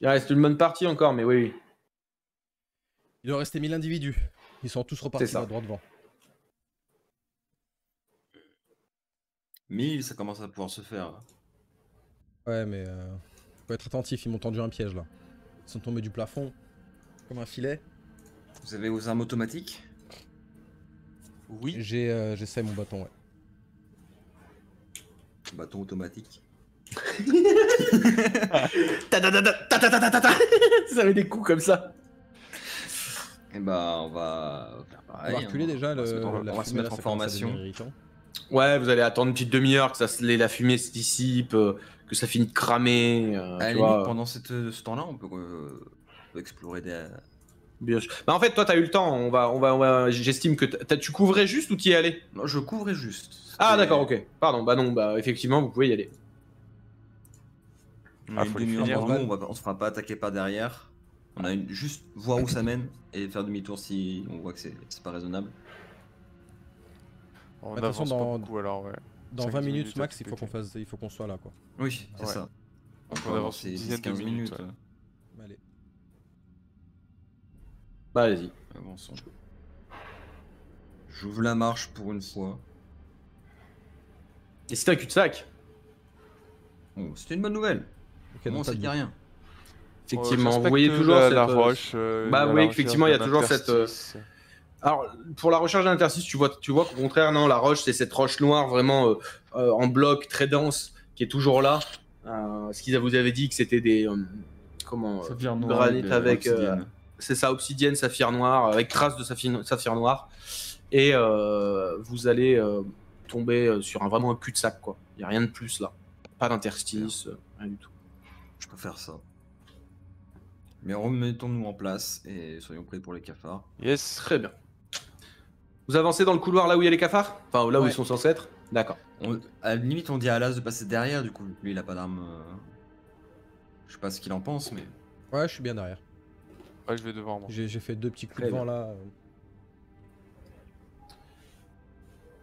Il reste une bonne partie encore, mais oui. Il doit rester 1000 individus. Ils sont tous repartis C'est ça. là, droit devant. 1000, ça commence à pouvoir se faire. Ouais, mais faut être attentif, ils m'ont tendu un piège là. Ils sont tombés du plafond comme un filet. Vous avez vos armes automatiques? Oui. J'essaie mon bâton, ouais. Bâton automatique. Ça met des coups comme ça. Et bah on va faire On pareil. va reculer déjà, on va se mettre en- la on va se fumée mettre là, en ça commence à devenir formation. irritant. Ouais, vous allez attendre une petite demi-heure que la fumée se dissipe, que ça finisse de cramer. À la tu limite, vois. pendant ce temps-là, on peut explorer des. Bien sûr. Bah, en fait, toi, t'as eu le temps. J'estime que tu couvrais juste ou t'y es allé? Non, je couvrais juste. Ah, C'était- d'accord, ok. Pardon. Bah non, bah effectivement, vous pouvez y aller. On a une faut les demi-heure finir, devant nous, hein. on se fera pas attaquer par derrière. On a juste voir où ça mène et faire demi-tour si on voit que c'est pas raisonnable. On Attention, avance dans- pas beaucoup alors, ouais. Dans 5-10 20 minutes minutes, max, tout il faut qu'on soit là, quoi. Oui, c'est Ouais. ça. Donc On on peut avance une avancer dizaine de 10-15 minutes. minutes. Allez. Bah, allez-y. Avançons. J'ouvre la marche pour une fois. Et c'était un cul-de-sac. Bon, c'était une bonne nouvelle. Ok, Bon, donc c'est pas de qu'il y a rien. Effectivement, vous J'inspecte voyez toujours la cette. roche. Bah, à vous la voyez recherche qu'effectivement, il y a d'un toujours cette, interstice. Alors, pour la recherche d'un interstice, tu vois qu'au contraire, non, la roche, c'est cette roche noire vraiment en bloc très dense qui est toujours là. Ce qu'ils vous avaient dit que c'était des. Du granit avec. C'est ça, obsidienne, saphir noir, avec traces de saphir noir. Et vous allez tomber sur vraiment un cul-de-sac, quoi. Il n'y a rien de plus là. Pas d'interstice, rien du tout. Je peux faire ça. Mais remettons-nous en place et soyons prêts pour les cafards. Yes. Très bien. Vous avancez dans le couloir là où il y a les cafards? Enfin, là où Ouais. ils sont censés être? D'accord. À la limite, on dit à Alas de passer derrière, du coup, lui il a pas d'arme. Je sais pas ce qu'il en pense, mais. Ouais, je suis bien derrière. Ouais, je vais devant moi. J'ai fait 2 petits coups Très de vent bien. là.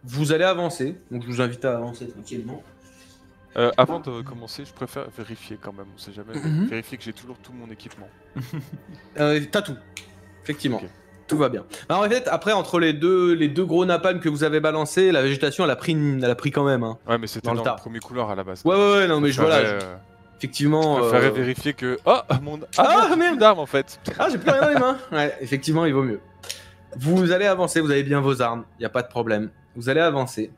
Vous allez avancer, donc je vous invite à avancer tranquillement. Avant de commencer, je préfère vérifier quand même, on sait jamais. Mhm. Vérifier que j'ai toujours tout mon équipement. T'as tout, effectivement. Ok. Tout va bien. Alors, en fait, après, entre les deux gros napalms que vous avez balancés, la végétation, elle a pris quand même. Hein. Ouais, mais c'était Dans le dans tas. le premier couloir à la base. Ouais, non, mais effectivement. Je préférais vérifier que. Oh mon. Ah, j'ai merde. plus d'armes en fait. Ah, j'ai plus rien dans les mains. Ouais, effectivement, il vaut mieux. Vous allez avancer, vous avez bien vos armes, il n'y a pas de problème. Vous allez avancer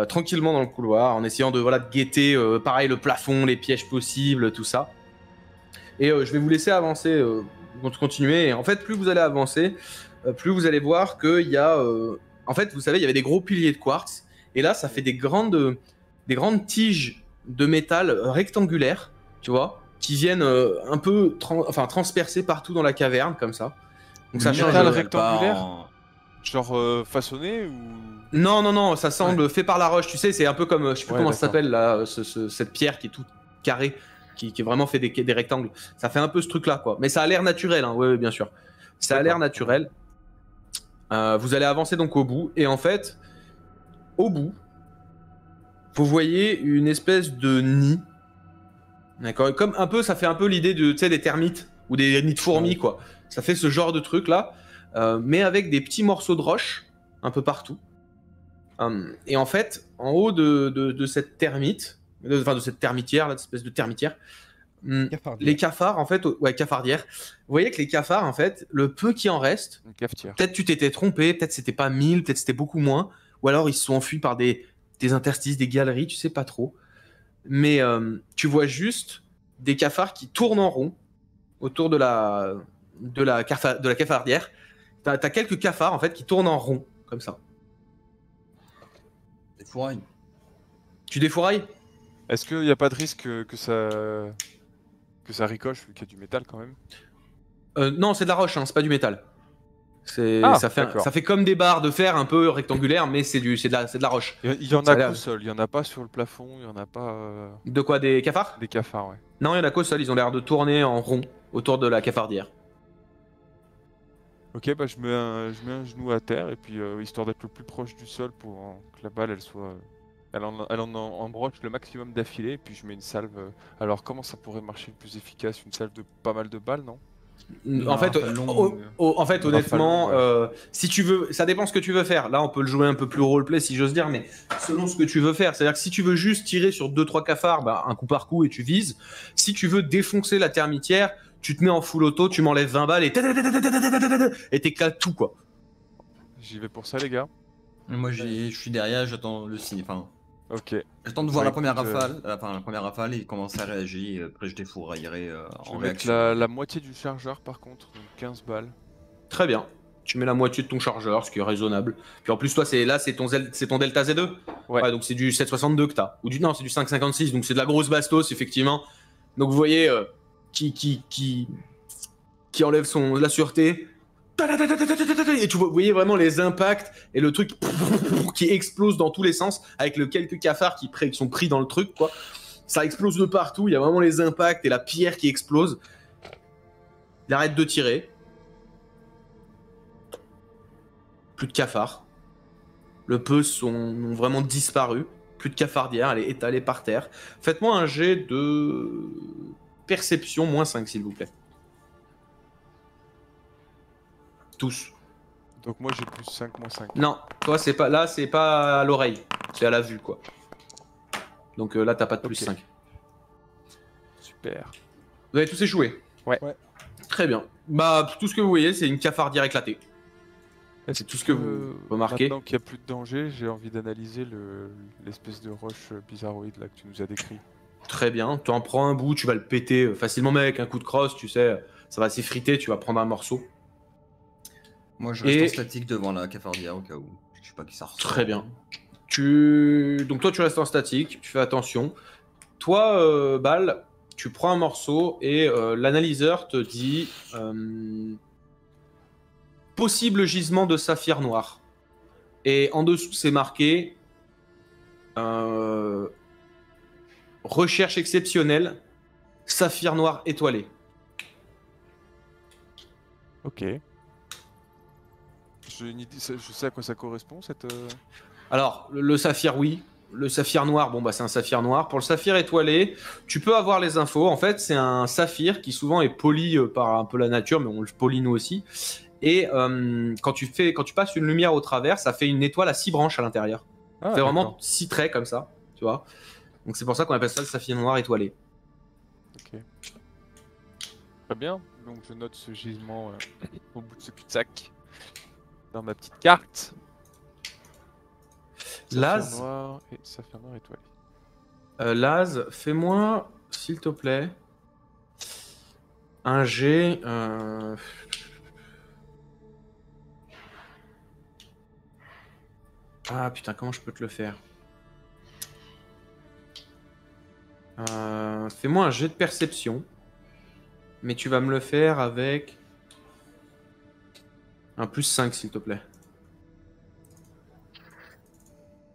tranquillement dans le couloir en essayant de guetter pareil le plafond, les pièges possibles, tout ça. Et je vais vous laisser avancer, continuer. Et en fait, plus vous allez avancer, plus vous allez voir qu'il y a... en fait, vous savez, il y avait des gros piliers de quartz. Et là, ça fait des grandes tiges de métal rectangulaires, tu vois, qui viennent un peu transpercer partout dans la caverne, comme ça. Donc ça change. Métal rectangulaire Genre façonné ou. Non, ça semble fait par la roche. Tu sais, c'est un peu comme, je sais plus Ouais, comment ça d'accord. s'appelle là, cette pierre qui est toute carrée, qui est vraiment fait des rectangles. Ça fait un peu ce truc-là, quoi. Mais ça a l'air naturel, hein. Ouais, bien sûr. Ça a l'air D'accord. naturel. Vous allez avancer donc au bout, et en fait, au bout, vous voyez une espèce de nid. D'accord. Comme un peu, ça fait un peu l'idée de, tu sais, des termites ou des nids de fourmis, quoi. Ça fait ce genre de truc là, mais avec des petits morceaux de roche un peu partout. Et en fait, en haut de cette termite, de cette termitière, là, cette espèce de termitière, les cafards, en fait, ouais, cafardière. Vous voyez que les cafards, en fait, le peu qui en reste, Une cafetière. peut-être tu t'étais trompé, peut-être c'était pas 1000, peut-être c'était beaucoup moins, ou alors ils se sont enfuis par des interstices, des galeries, tu sais pas trop. Mais tu vois juste des cafards qui tournent en rond autour de la cafardière. T'as quelques cafards, en fait, qui tournent en rond, comme ça. Des fourrailles. Tu défourailles? Est-ce qu'il n'y a pas de risque que ça ricoche vu qu'il y a du métal quand même? Non, c'est de la roche, hein, c'est pas du métal. Ah, ça d'accord. fait comme des barres de fer un peu rectangulaires, mais c'est de la roche. Il y en Ça a a l'air- qu'au sol, il y en a pas sur le plafond, il y en a pas De quoi, des cafards? des cafards, ouais. Non, il y en a qu'au sol, ils ont l'air de tourner en rond autour de la cafardière. Ok, bah je mets un genou à terre et puis histoire d'être le plus proche du sol pour que la balle elle soit. Elle en embroche le maximum d'affilée et puis je mets une salve. Alors comment ça pourrait marcher le plus efficace? Une salve de pas mal de balles, non? En fait, honnêtement, ouais. si tu veux, ça dépend ce que tu veux faire. Là, on peut le jouer un peu plus roleplay si j'ose dire, mais selon ce que tu veux faire. C'est-à-dire que si tu veux juste tirer sur 2-3 cafards, bah, un coup par coup et tu vises. Si tu veux défoncer la termitière, tu te mets en full auto, tu m'enlèves 20 balles et t'éclates tout, quoi. J'y vais pour ça, les gars. Moi, je suis derrière, j'attends le signe. Enfin, Ok. j'attends de voir Bah, la première écoute, rafale. Enfin, la première rafale et commencer à réagir. Et après, je défouraillerai Je en vais mettre réaction. la moitié du chargeur, par contre, donc 15 balles. Très bien. Tu mets la moitié de ton chargeur, ce qui est raisonnable. Puis en plus, toi, c'est ton Delta Z2. Ouais. Donc c'est du 762 que t'as. Non, c'est du 556, donc c'est de la grosse bastos, effectivement. Donc vous voyez, qui enlève la sûreté. Et vous voyez vraiment les impacts et le truc qui explose dans tous les sens, avec le quelques cafards qui sont pris dans le truc, quoi. Ça explose de partout, il y a vraiment les impacts et la pierre qui explose. Il arrête de tirer. Plus de cafards. Le peu ont vraiment disparu. Plus de cafardière, elle est étalée par terre. Faites-moi un jet de perception -5, s'il vous plaît. Tous. Donc moi, j'ai plus 5 moins 5. Non, toi, c'est pas là, c'est pas à l'oreille. C'est à la vue, quoi. Donc là, t'as pas de plus Ok. 5. Super. Vous avez tous échoué? Ouais. Très bien. Bah, tout ce que vous voyez, c'est une cafardière éclatée. Est-ce C'est tout ce que vous remarquez. Maintenant qu'il n'y a plus de danger, j'ai envie d'analyser l'espèce de roche bizarroïde là que tu nous as décrit. Très bien. Tu en prends un bout, tu vas le péter facilement, mais avec un coup de crosse, tu sais, ça va s'effriter, tu vas prendre un morceau. Moi, je reste en Et- statique devant la cafardière au cas où. Je sais pas qui ça ressort. Très bien. Donc toi, tu restes en statique, tu fais attention. Toi, Bal, tu prends un morceau et l'analyseur te dit possible gisement de saphir noir. Et en dessous, c'est marqué recherche exceptionnelle, saphir noir étoilé. Ok. Je sais à quoi ça correspond cette. Alors, le saphir, oui. Le saphir noir, bon, bah, c'est un saphir noir. Pour le saphir étoilé, tu peux avoir les infos. En fait, c'est un saphir qui souvent est poli par un peu la nature, mais on le polit nous aussi. Et quand tu passes une lumière au travers, ça fait une étoile à 6 branches à l'intérieur. Ah, Ça fait vraiment d'accord. 6 traits comme ça, tu vois. Donc c'est pour ça qu'on appelle ça le saphir noir étoilé. Ok. Très bien. Donc je note ce gisement au bout de ce cul-de-sac dans ma petite carte. Laz. Saphir noir et saphir noir étoilé. Laz, fais-moi, s'il te plaît, un jet. Ah putain, comment je peux te le faire? Fais-moi un jet de perception. Mais tu vas me le faire avec un +5, s'il te plaît.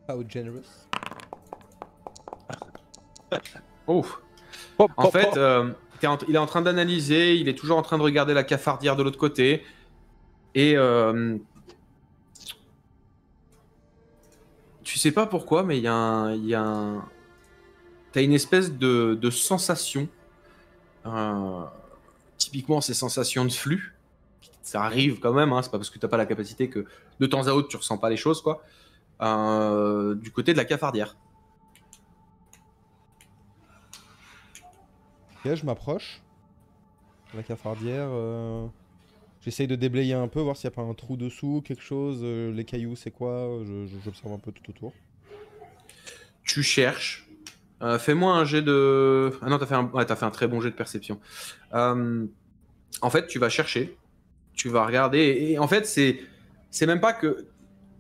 How generous. Oh. En fait, il est en train d'analyser, il est toujours en train de regarder la cafardière de l'autre côté. Et tu sais pas pourquoi, mais il y a un... T'as une espèce de sensation. Typiquement, ces sensations de flux. Ça arrive quand même, hein, c'est pas parce que t'as pas la capacité que de temps à autre tu ressens pas les choses, quoi. Du côté de la cafardière. Ok, je m'approche. La cafardière. J'essaye de déblayer un peu, voir s'il n'y a pas un trou dessous, quelque chose. Les cailloux, c'est quoi? J'observe un peu tout autour. Tu cherches. Fais-moi un jet de... Ah non, t'as fait un très bon jet de perception. En fait, tu vas chercher. Tu vas regarder. Et en fait, c'est même pas que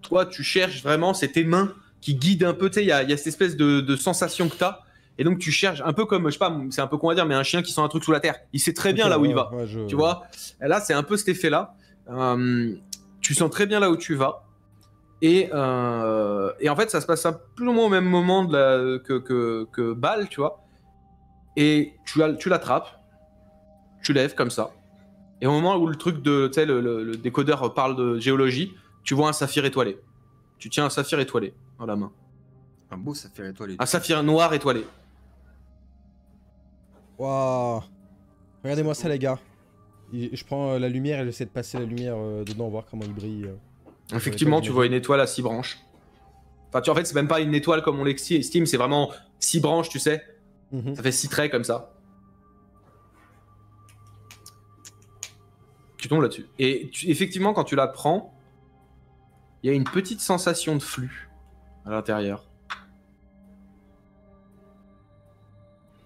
toi, tu cherches vraiment. C'est tes mains qui guident un peu. Tu sais, il y a cette espèce de sensation que t'as. Et donc, tu cherches un peu comme, je sais pas, c'est un peu con à dire, mais un chien qui sent un truc sous la terre. Il sait très bien Ok, là où il ouais, va. ouais, Tu vois? Et là, c'est un peu cet effet-là. Tu sens très bien là où tu vas. Et en fait, ça se passe plus ou moins au même moment que Bal, tu vois. Et tu l'attrapes, tu lèves comme ça. Et au moment où le truc de, tu sais, le décodeur parle de géologie, tu vois un saphir étoilé. Tu tiens un saphir étoilé dans la main. Un beau saphir étoilé. Un saphir noir étoilé. Waouh. Regardez-moi ça, les gars. Je prends la lumière et j'essaie de passer la lumière dedans, voir comment il brille. Effectivement, Ouais, tu vois une étoile à 6 branches. Enfin, en fait, c'est même pas une étoile comme on l'estime, c'est vraiment 6 branches, tu sais. Mhm. Ça fait 6 traits comme ça. Tu tombes là-dessus. Et effectivement, quand tu la prends, il y a une petite sensation de flux à l'intérieur.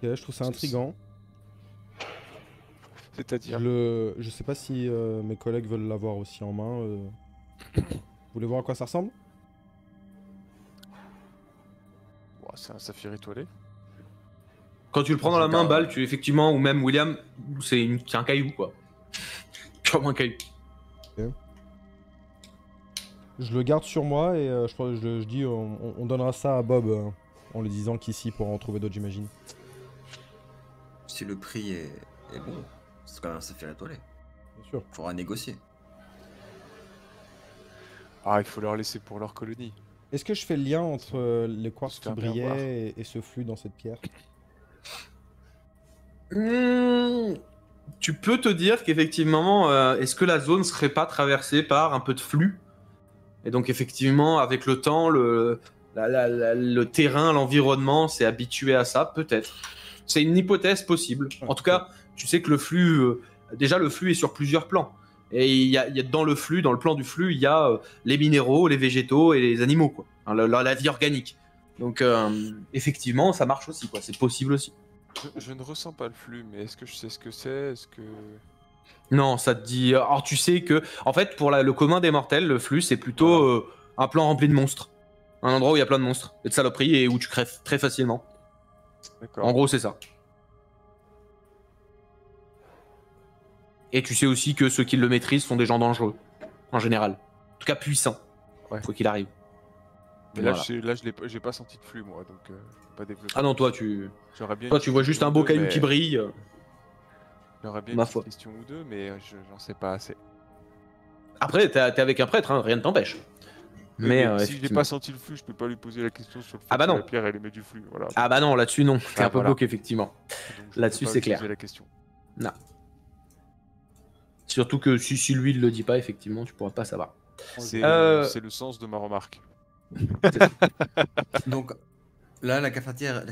Ok, je trouve ça intriguant. C'est-à-dire. Je sais pas si mes collègues veulent l'avoir aussi en main. Vous voulez voir à quoi ça ressemble? Bon, c'est un saphir étoilé. Quand tu le prends dans la main, Bal, tu effectivement, ou même William, c'est un caillou, quoi. Purement un caillou. Je le garde sur moi et je dis on donnera ça à Bob en lui disant qu'ici pour en trouver d'autres, j'imagine. Si le prix est bon, c'est quand même un saphir étoilé. Bien sûr. Faudra négocier. Ah, il faut leur laisser pour leur colonie. Est-ce que je fais le lien entre les quartz Se qui faire bien voir. brillaient et ce flux dans cette pierre? Tu peux te dire qu'effectivement, est-ce que la zone serait pas traversée par un peu de flux? Et donc effectivement, avec le temps, le terrain, l'environnement s'est habitué à ça, peut-être. C'est une hypothèse possible. En tout cas, tu sais que le flux, déjà le flux est sur plusieurs plans. Et il y a dans le flux, dans le plan du flux, il y a les minéraux, les végétaux et les animaux, quoi. Hein, la vie organique. Donc effectivement, ça marche aussi, quoi. C'est possible aussi. Je ne ressens pas le flux, mais est-ce que je sais ce que c'est? Est-ce que... Non, ça te dit. Alors tu sais que, en fait, pour le commun des mortels, le flux c'est plutôt un plan rempli de monstres, un endroit où il y a plein de monstres et de saloperies et où tu crèves très facilement. D'accord. En gros, c'est ça. Et tu sais aussi que ceux qui le maîtrisent sont des gens dangereux, en général. En tout cas, puissants. Ouais. Quoi qu'il arrive. Mais Voilà. là, j'ai pas senti de flux, moi, donc je peux pas développer. Ah non, toi J'aurais bien tu une vois juste question un ou beau deux, caillou mais- qui brille. J'aurais bien Ma une foi. petite question ou deux, mais j'en sais pas assez. Après, t'es avec un prêtre, hein, rien ne t'empêche. Mais si j'ai effectivement. pas senti le flux, je peux pas lui poser la question sur le fait Ah bah que non. la pierre elle émet du flux. Voilà. Ah bah non, là-dessus non, t'es Ah, un peu voilà. bloqué effectivement. Donc, je Là-dessus, peux pas c'est lui clair. poser la question. Non. Surtout que si lui il le dit pas, effectivement, tu pourras pas savoir. C'est le sens de ma remarque. Donc là, la cafardière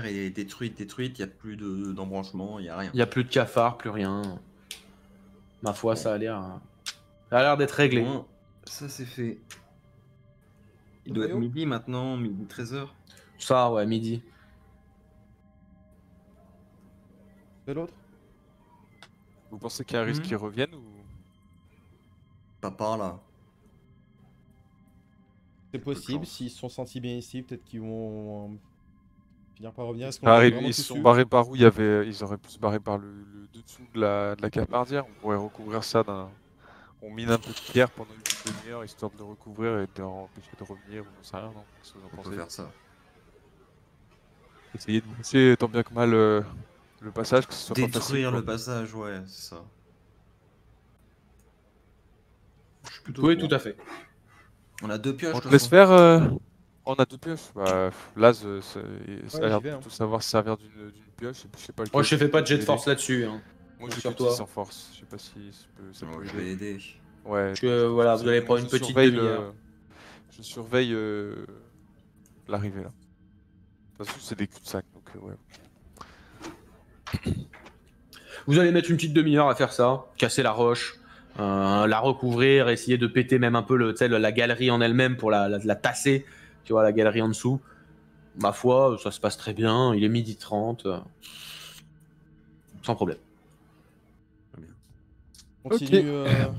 est détruite, il n'y a plus d'embranchement, il n'y a rien. Il y a plus de cafards, plus rien. Ma foi, ça a l'air d'être réglé. Bon, ça c'est fait. Il doit être Mayo midi maintenant, midi 13h. Ça, ouais, midi. C'est l'autre? Vous pensez qu'il y a un risque qu'ils reviennent ou... Pas par là. C'est peu de possible, chance. s'ils se sont sentis bien ici, peut-être qu'ils vont finir par revenir. Est-ce qu'on Ah, est ils vraiment sont tous barrés par où il y avait... Ils auraient pu se barrer par le dessous de la cafardière. On pourrait recouvrir ça d'un... On mine un peu de pierre pendant une petite demi-heure, histoire de le recouvrir et de leur empêcher de revenir, ou j'en sais rien, non? Qu'est-ce que vous en On peut pensez? faire ça. Essayer de boucher tant bien que mal le passage, que ce soit pas facile. Détruire quoi. le passage, ouais, c'est ça. Je suis plutôt Oui, pour. tout à fait. On a deux pioches. On de te toute laisse façon. faire On a deux pioches. Bah, Laz, ça a l'air j'y vais, de hein. tout savoir se servir d'une pioche. Et puis, je sais pas Moi, lequel je fais pas de jet de peut force aider. là-dessus. Hein. Moi, j'ai sur que toi. 10 en force. Je sais pas si ça Bon, peut je vais aider. aider. Ouais. Voilà, vous allez Moi, prendre je une petite surveille demi-heure. Je surveille l'arrivée là. De toute façon, c'est des cul-de-sac. Donc, ouais. Vous allez mettre une petite demi-heure à faire ça, casser la roche, la recouvrir, essayer de péter même un peu la galerie en elle-même pour la tasser, tu vois, la galerie en dessous. Ma foi, ça se passe très bien, il est 12h30, sans problème. Continue.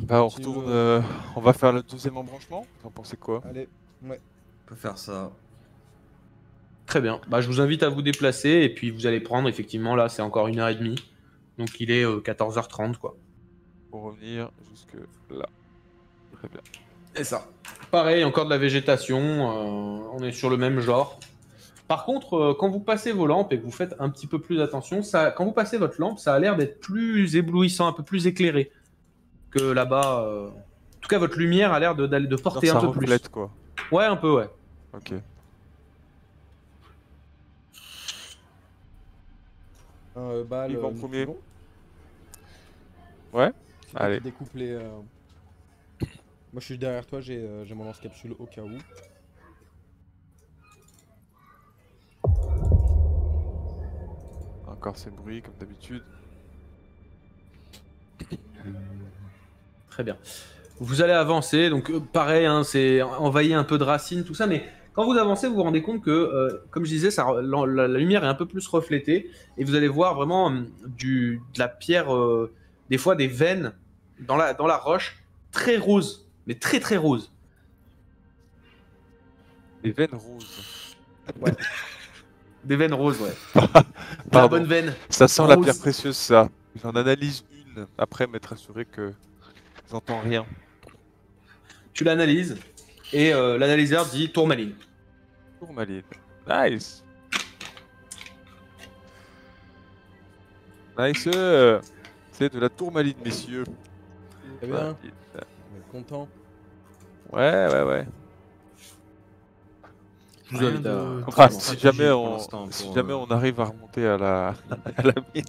Bah, on continue retourne. le- On va faire le deuxième embranchement. T'en pensez quoi? Allez, ouais. On peut faire ça. Très bien, bah, je vous invite à vous déplacer et puis vous allez prendre, effectivement, là c'est encore 1h30, donc il est 14h30 quoi. Pour revenir jusque là. Très bien. C'est ça. Pareil, encore de la végétation, on est sur le même genre. Par contre, quand vous passez vos lampes et que vous faites un petit peu plus attention, quand vous passez votre lampe, ça a l'air d'être plus éblouissant, un peu plus éclairé que là-bas. En tout cas, votre lumière a l'air de porter Genre, un ça peu plus. reflète quoi. Ouais, un peu, ouais. Ok. Bah, Qui va en premier? bon. Ouais. C'est toi qui Allez. découpe les. Moi je suis derrière toi, j'ai mon lance-capsule au cas où. Encore ces bruits comme d'habitude. Très bien. Vous allez avancer, donc pareil, hein, c'est envahi un peu de racines, tout ça, mais quand vous avancez, vous vous rendez compte que, comme je disais, la lumière est un peu plus reflétée, et vous allez voir vraiment de la pierre, des fois des veines dans la roche, très rose, mais très très rose. Les veines roses. Des veines roses, ouais. De la Pardon. bonne veine. Ça sent la Rose. pierre précieuse, ça. J'en analyse une, après m'être assuré que j'entends rien. Tu l'analyses, et l'analyseur dit tourmaline. Tourmaline. Nice. Nice. C'est de la tourmaline, messieurs. Très bien, Tourmaline. on est content. Ouais. Je vous invite à- Enfin, Bon, si stratégie jamais, pour on, l'instant, si pour, jamais on arrive à remonter à la, à la mine.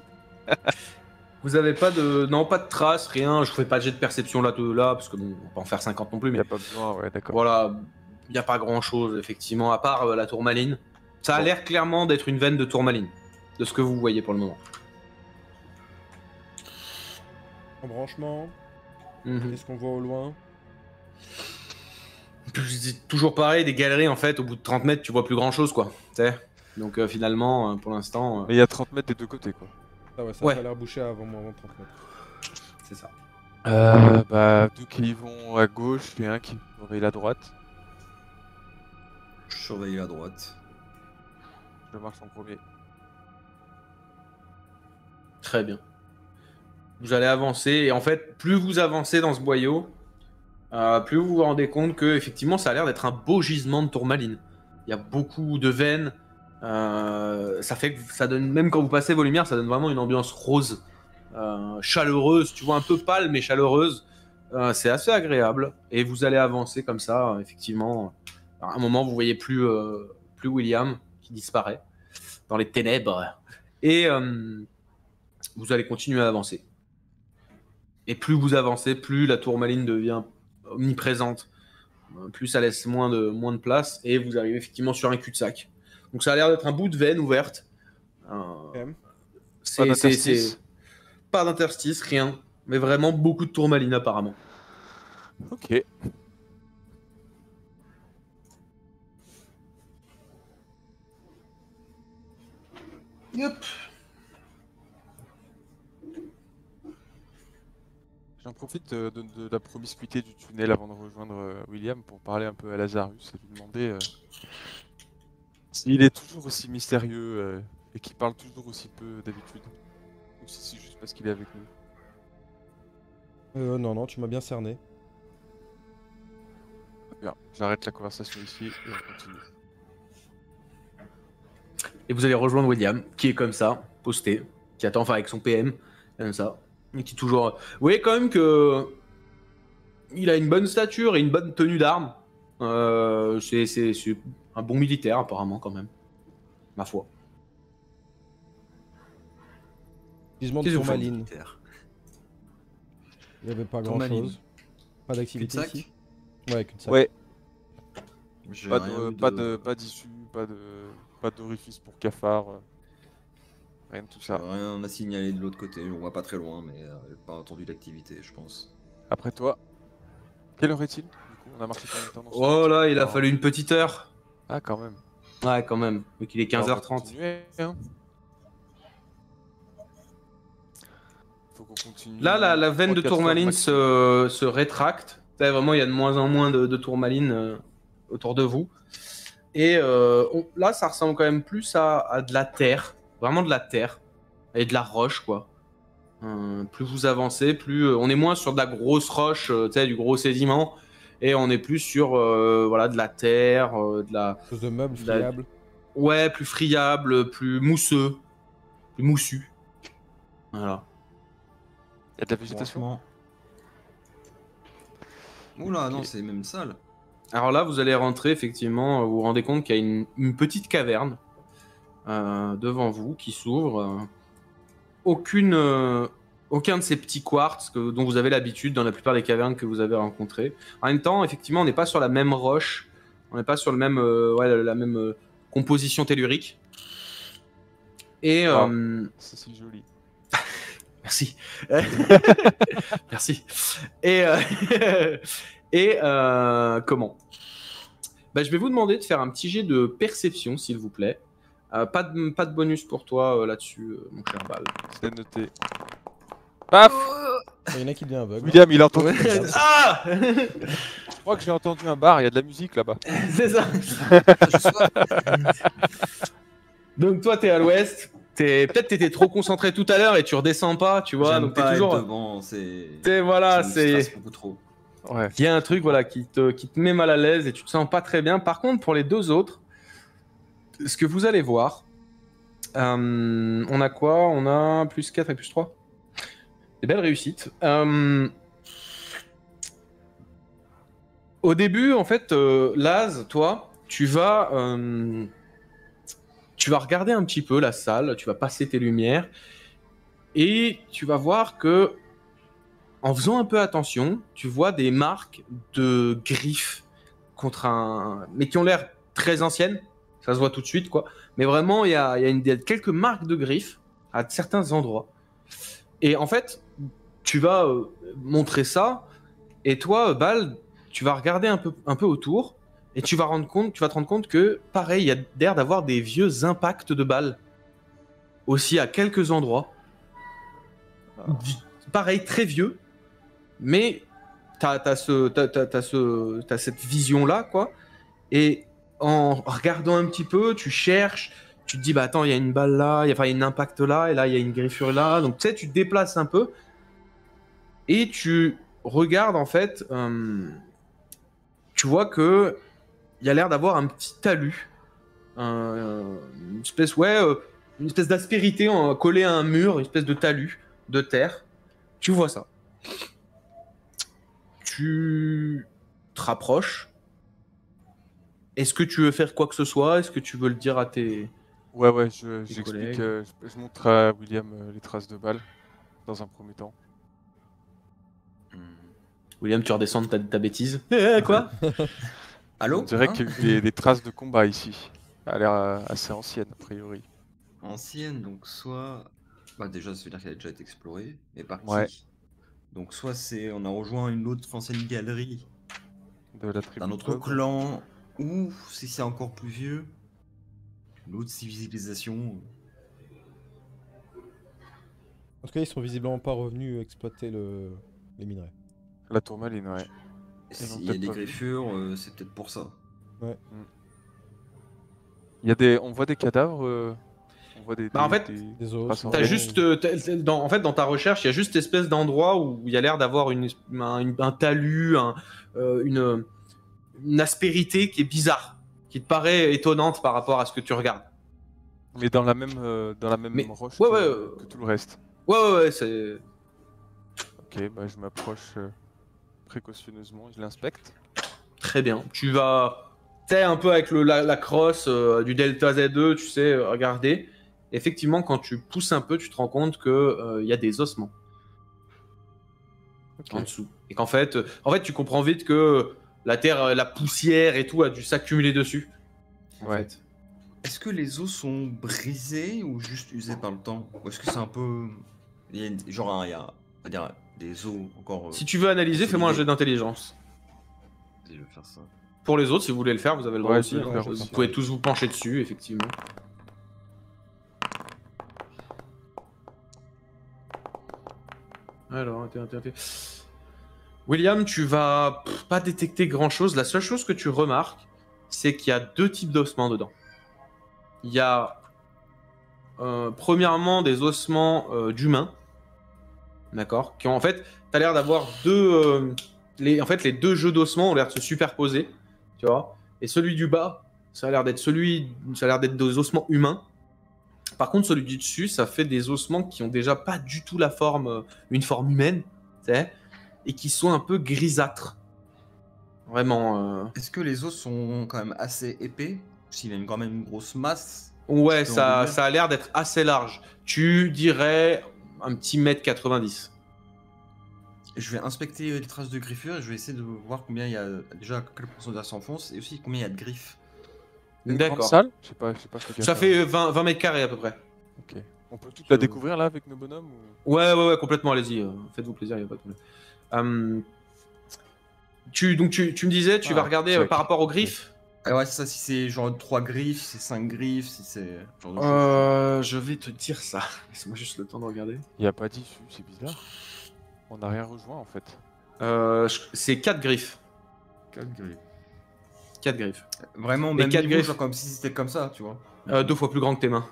Vous avez pas de. Non, pas de traces, rien. Je fais pas de jet de perception là, parce que bon, on va pas en faire 50 non plus, Il n'y mais a pas besoin, ouais, d'accord. voilà, il n'y a pas grand chose, effectivement, à part la tourmaline. Ça a Bon. l'air clairement d'être une veine de tourmaline, de ce que vous voyez pour le moment. Embranchement, Mhm. qu'est-ce qu'on voit au loin? C'est toujours pareil, des galeries en fait, au bout de 30 mètres, tu vois plus grand chose, quoi. Tu sais. Donc finalement, pour l'instant, Mais il y a 30 mètres des deux côtés, quoi. Ah ouais, ça Ouais. a pas l'air bouché avant 30 mètres. c'est ça. Bah, deux qui vont à gauche et un qui surveille la droite. Je surveille la droite. Je marche en premier. Très bien. Vous allez avancer, et en fait, plus vous avancez dans ce boyau, plus vous vous rendez compte que effectivement, ça a l'air d'être un beau gisement de tourmaline. Il y a beaucoup de veines. Ça fait que ça donne, même quand vous passez vos lumières, ça donne vraiment une ambiance rose, chaleureuse. Tu vois, un peu pâle mais chaleureuse. C'est assez agréable. Et vous allez avancer comme ça, effectivement. À un moment, vous voyez plus William qui disparaît dans les ténèbres. Et vous allez continuer à avancer. Et plus vous avancez, plus la tourmaline devient omniprésente. Plus ça laisse moins de place. Et vous arrivez effectivement sur un cul-de-sac. Donc ça a l'air d'être un bout de veine ouverte. Même. Pas d'interstice. Pas d'interstice, rien. Mais vraiment beaucoup de tourmaline apparemment. Ok. Yep. J'en profite de la promiscuité du tunnel avant de rejoindre William pour parler un peu à Lazarus et lui demander s'il est toujours aussi mystérieux et qu'il parle toujours aussi peu d'habitude. Ou si c'est juste parce qu'il est avec nous. Non, tu m'as bien cerné. Bien, j'arrête la conversation ici et on continue. Et vous allez rejoindre William, qui est comme ça, posté, qui attend, enfin avec son PM, comme ça. Et qui toujours. Vous voyez quand même que. Il a une bonne stature et une bonne tenue d'armes. C'est un bon militaire, apparemment, quand même. Ma foi. Gisement de Qu'est-ce que vous faites, tourmaline. Militaire. Il n'y avait pas grand Tourmaline. chose. Pas d'activité Cul-de-sac. ici. Ouais, cul-de-sac. Ouais, J'ai pas rien de, vu pas d'issue, pas d'orifice pour cafard. Rien de tout ça. Rien à signaler de l'autre côté. On voit pas très loin, mais pas entendu d'activité, je pense. Après toi, quelle heure est-il? Du coup, on a marché combien de temps dans ce Oh là, il a Ah. fallu une petite heure. Ah, quand même. Ouais, quand même. Vu qu'il est Alors, on va 15h30. continuer, hein. Faut qu'on continue. Là, la veine de 3-4 heures tourmaline maximum. se rétracte. Là, vraiment, il y a de moins en moins de tourmaline autour de vous. Et là, ça ressemble quand même plus à de la terre. Vraiment de la terre. Et de la roche, quoi. Plus vous avancez, plus on est moins sur de la grosse roche, tu sais, du gros sédiment. Et on est plus sur voilà, de la terre, de la... Chose de meuble, La- friable. Ouais, plus friable, plus mousseux, plus moussu. Voilà. Il y a de la végétation? Franchement. Oula, Ok. non, c'est même sale. Alors là, vous allez rentrer, effectivement, vous vous rendez compte qu'il y a une petite caverne devant vous qui s'ouvre. Aucune aucun de ces petits quartz dont vous avez l'habitude dans la plupart des cavernes que vous avez rencontrées. En même temps, effectivement, on n'est pas sur la même roche, on n'est pas sur le même, la même composition tellurique. Et Ça, c'est joli. merci, merci. Et comment? Bah, je vais vous demander de faire un petit jet de perception, s'il vous plaît. Pas de bonus pour toi là-dessus, mon cher Bal. C'est noté. Paf! Il y en a qui devient aveugle. William, il a entendu. Ah Je crois que j'ai entendu un bar, il y a de la musique là-bas. C'est ça. Donc toi, t'es à l'ouest. Peut-être t'étais trop concentré tout à l'heure et tu redescends pas, tu vois. J'aime Donc t'es pas toujours. être devant, c'est... Voilà, ça me c'est. stresse beaucoup trop. Ouais. Il y a un truc voilà qui te met mal à l'aise et tu te sens pas très bien. Par contre, pour les deux autres, ce que vous allez voir, on a quoi? On a plus 4 et plus 3. Des belles réussites. Au début, en fait, Laz, toi, tu vas regarder un petit peu la salle, tu vas passer tes lumières et tu vas voir que, en faisant un peu attention, tu vois des marques de griffes contre mais qui ont l'air très anciennes. Ça se voit tout de suite, quoi. Mais vraiment, il y a quelques marques de griffes à certains endroits. Et en fait, tu vas montrer ça, et toi, Bal, tu vas regarder un peu autour, et tu vas te rendre compte que, pareil, il y a l'air d'avoir des vieux impacts de balles, aussi à quelques endroits. Pareil, très vieux, mais t'as cette vision-là, quoi. Et en regardant un petit peu, tu cherches, tu te dis, bah attends, il y a une balle là, il y a un impact là, et là, il y a une griffure là. Donc, tu sais, tu te déplaces un peu, et tu regardes, en fait, tu vois que il y a l'air d'avoir un petit talus, une espèce d'aspérité collée à un mur, une espèce de talus de terre. Tu vois ça. Tu te rapproches. Est-ce que tu veux faire quoi que ce soit? Est-ce que tu veux le dire à tes... Ouais, collègues. j'explique, je montre à William les traces de balles dans un premier temps. William, tu redescends de ta bêtise. Quoi? Allô? On dirait Hein? qu'il y a eu des traces de combat ici. Elle a l'air assez ancienne, a priori. Ancienne, donc soit... Bah déjà, ça veut dire qu'elle a déjà été explorée, et partie. Ouais. Donc soit on a rejoint une autre ancienne galerie De la tribu d'un autre Bog. clan, ou si c'est encore plus vieux, une autre civilisation. En tout cas, ils sont visiblement pas revenus exploiter les minerais. La tourmaline, ouais. S'il non, y a peut-être des pas. griffures, c'est peut-être pour ça. Il y a on voit des cadavres, on voit Bah, en fait, Des os. traces non, T'as Ouais. juste, en fait, dans ta recherche, il y a juste espèce d'endroit où il y a l'air d'avoir un talus, une aspérité qui est bizarre, qui te paraît étonnante par rapport à ce que tu regardes. Mais dans la même Mais- roche ouais, que tout le reste. Ouais, c'est... Ok, bah je m'approche précautionneusement, je l'inspecte. Très bien. Tu vas, tu sais, un peu avec la crosse du Delta Z2, tu sais, regarder. Effectivement, quand tu pousses un peu, tu te rends compte que y a des ossements Ok. en dessous. Et qu'en fait, tu comprends vite que la terre, la poussière et tout a dû s'accumuler dessus. En Ouais. fait. Est-ce que les os sont brisés ou juste usés par le temps? Ou est-ce que c'est un peu... Il y a genre, il y a, on va dire, des os encore... Si tu veux analyser, fais-moi un jet d'intelligence. Je vais faire ça. Pour les autres, si vous voulez le faire, vous avez le droit Ouais, aussi. je vais le hein. faire Vous aussi. pouvez tous vous pencher dessus, effectivement. Alors, attends. William, tu vas pas détecter grand-chose. La seule chose que tu remarques, c'est qu'il y a deux types d'ossements dedans. Il y a, premièrement, des ossements d'humains. D'accord? Qui ont, en fait, t'as l'air d'avoir deux... les deux jeux d'ossements ont l'air de se superposer. Tu vois? Et celui du bas, ça a l'air d'être des ossements humains. Par contre, celui du dessus, ça fait des ossements qui ont déjà pas du tout la forme, une forme humaine, tu sais, et qui sont un peu grisâtres. Vraiment. Est-ce que les os sont quand même assez épais? S'il a quand même une grosse masse? Ouais, Tu peux en ça devenir a l'air d'être assez large. Tu dirais un petit mètre 90. Je vais inspecter les traces de griffure et je vais essayer de voir combien il y a. Déjà, quel pourcentage s'enfonce et aussi combien il y a de griffes. Une grande D'accord. salle? Je sais pas fait gaffe Ça à- fait 20 mètres carrés à peu près. Ok. On peut toute la découvrir là avec nos bonhommes ou... Ouais, complètement, allez-y. Faites-vous plaisir, il n'y a pas de problème. Donc tu me disais, tu vas regarder check. par rapport aux griffes. Ah ouais, c'est ça, si c'est genre 3 griffes, si c'est 5 griffes, si c'est. Genre de choses. Je vais te dire ça. Laisse-moi juste le temps de regarder. Il y a pas d'issue, c'est bizarre. On n'a rien rejoint en fait. C'est 4 griffes. 4 griffes. 4 griffes. Vraiment, Les même 4 niveau, griffes. genre comme si c'était comme ça, tu vois. 2 fois plus grand que tes mains.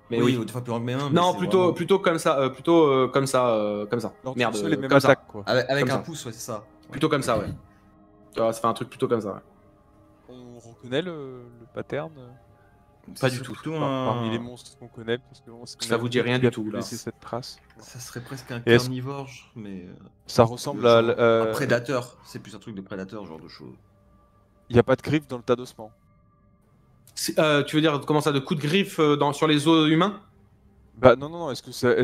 Mais oui. Des fois plus grand que mes mains. mais Non, c'est plutôt, vraiment- plutôt comme ça. Comme ça. Alors, Merde. c'est les mêmes comme ça. attaques quoi. Avec Comme un ça. pouce, ouais, c'est ça. Plutôt comme ça, ouais. Ça fait un truc plutôt comme ça, ouais. On reconnaît le pattern Pas Ça du serait tout. plutôt parmi les un... monstres qu'on connaît parce que Ça vous dit rien du tout, là. laisser cette trace. Ça serait presque un Et est-ce- carnivore, mais. Ça ressemble à. Un prédateur. C'est plus un truc de prédateur, genre de choses. Il n'y a pas de griffes dans le tas d'ossements. Tu veux dire comment ça, de coups de griffe sur les os humains? Bah non, est-ce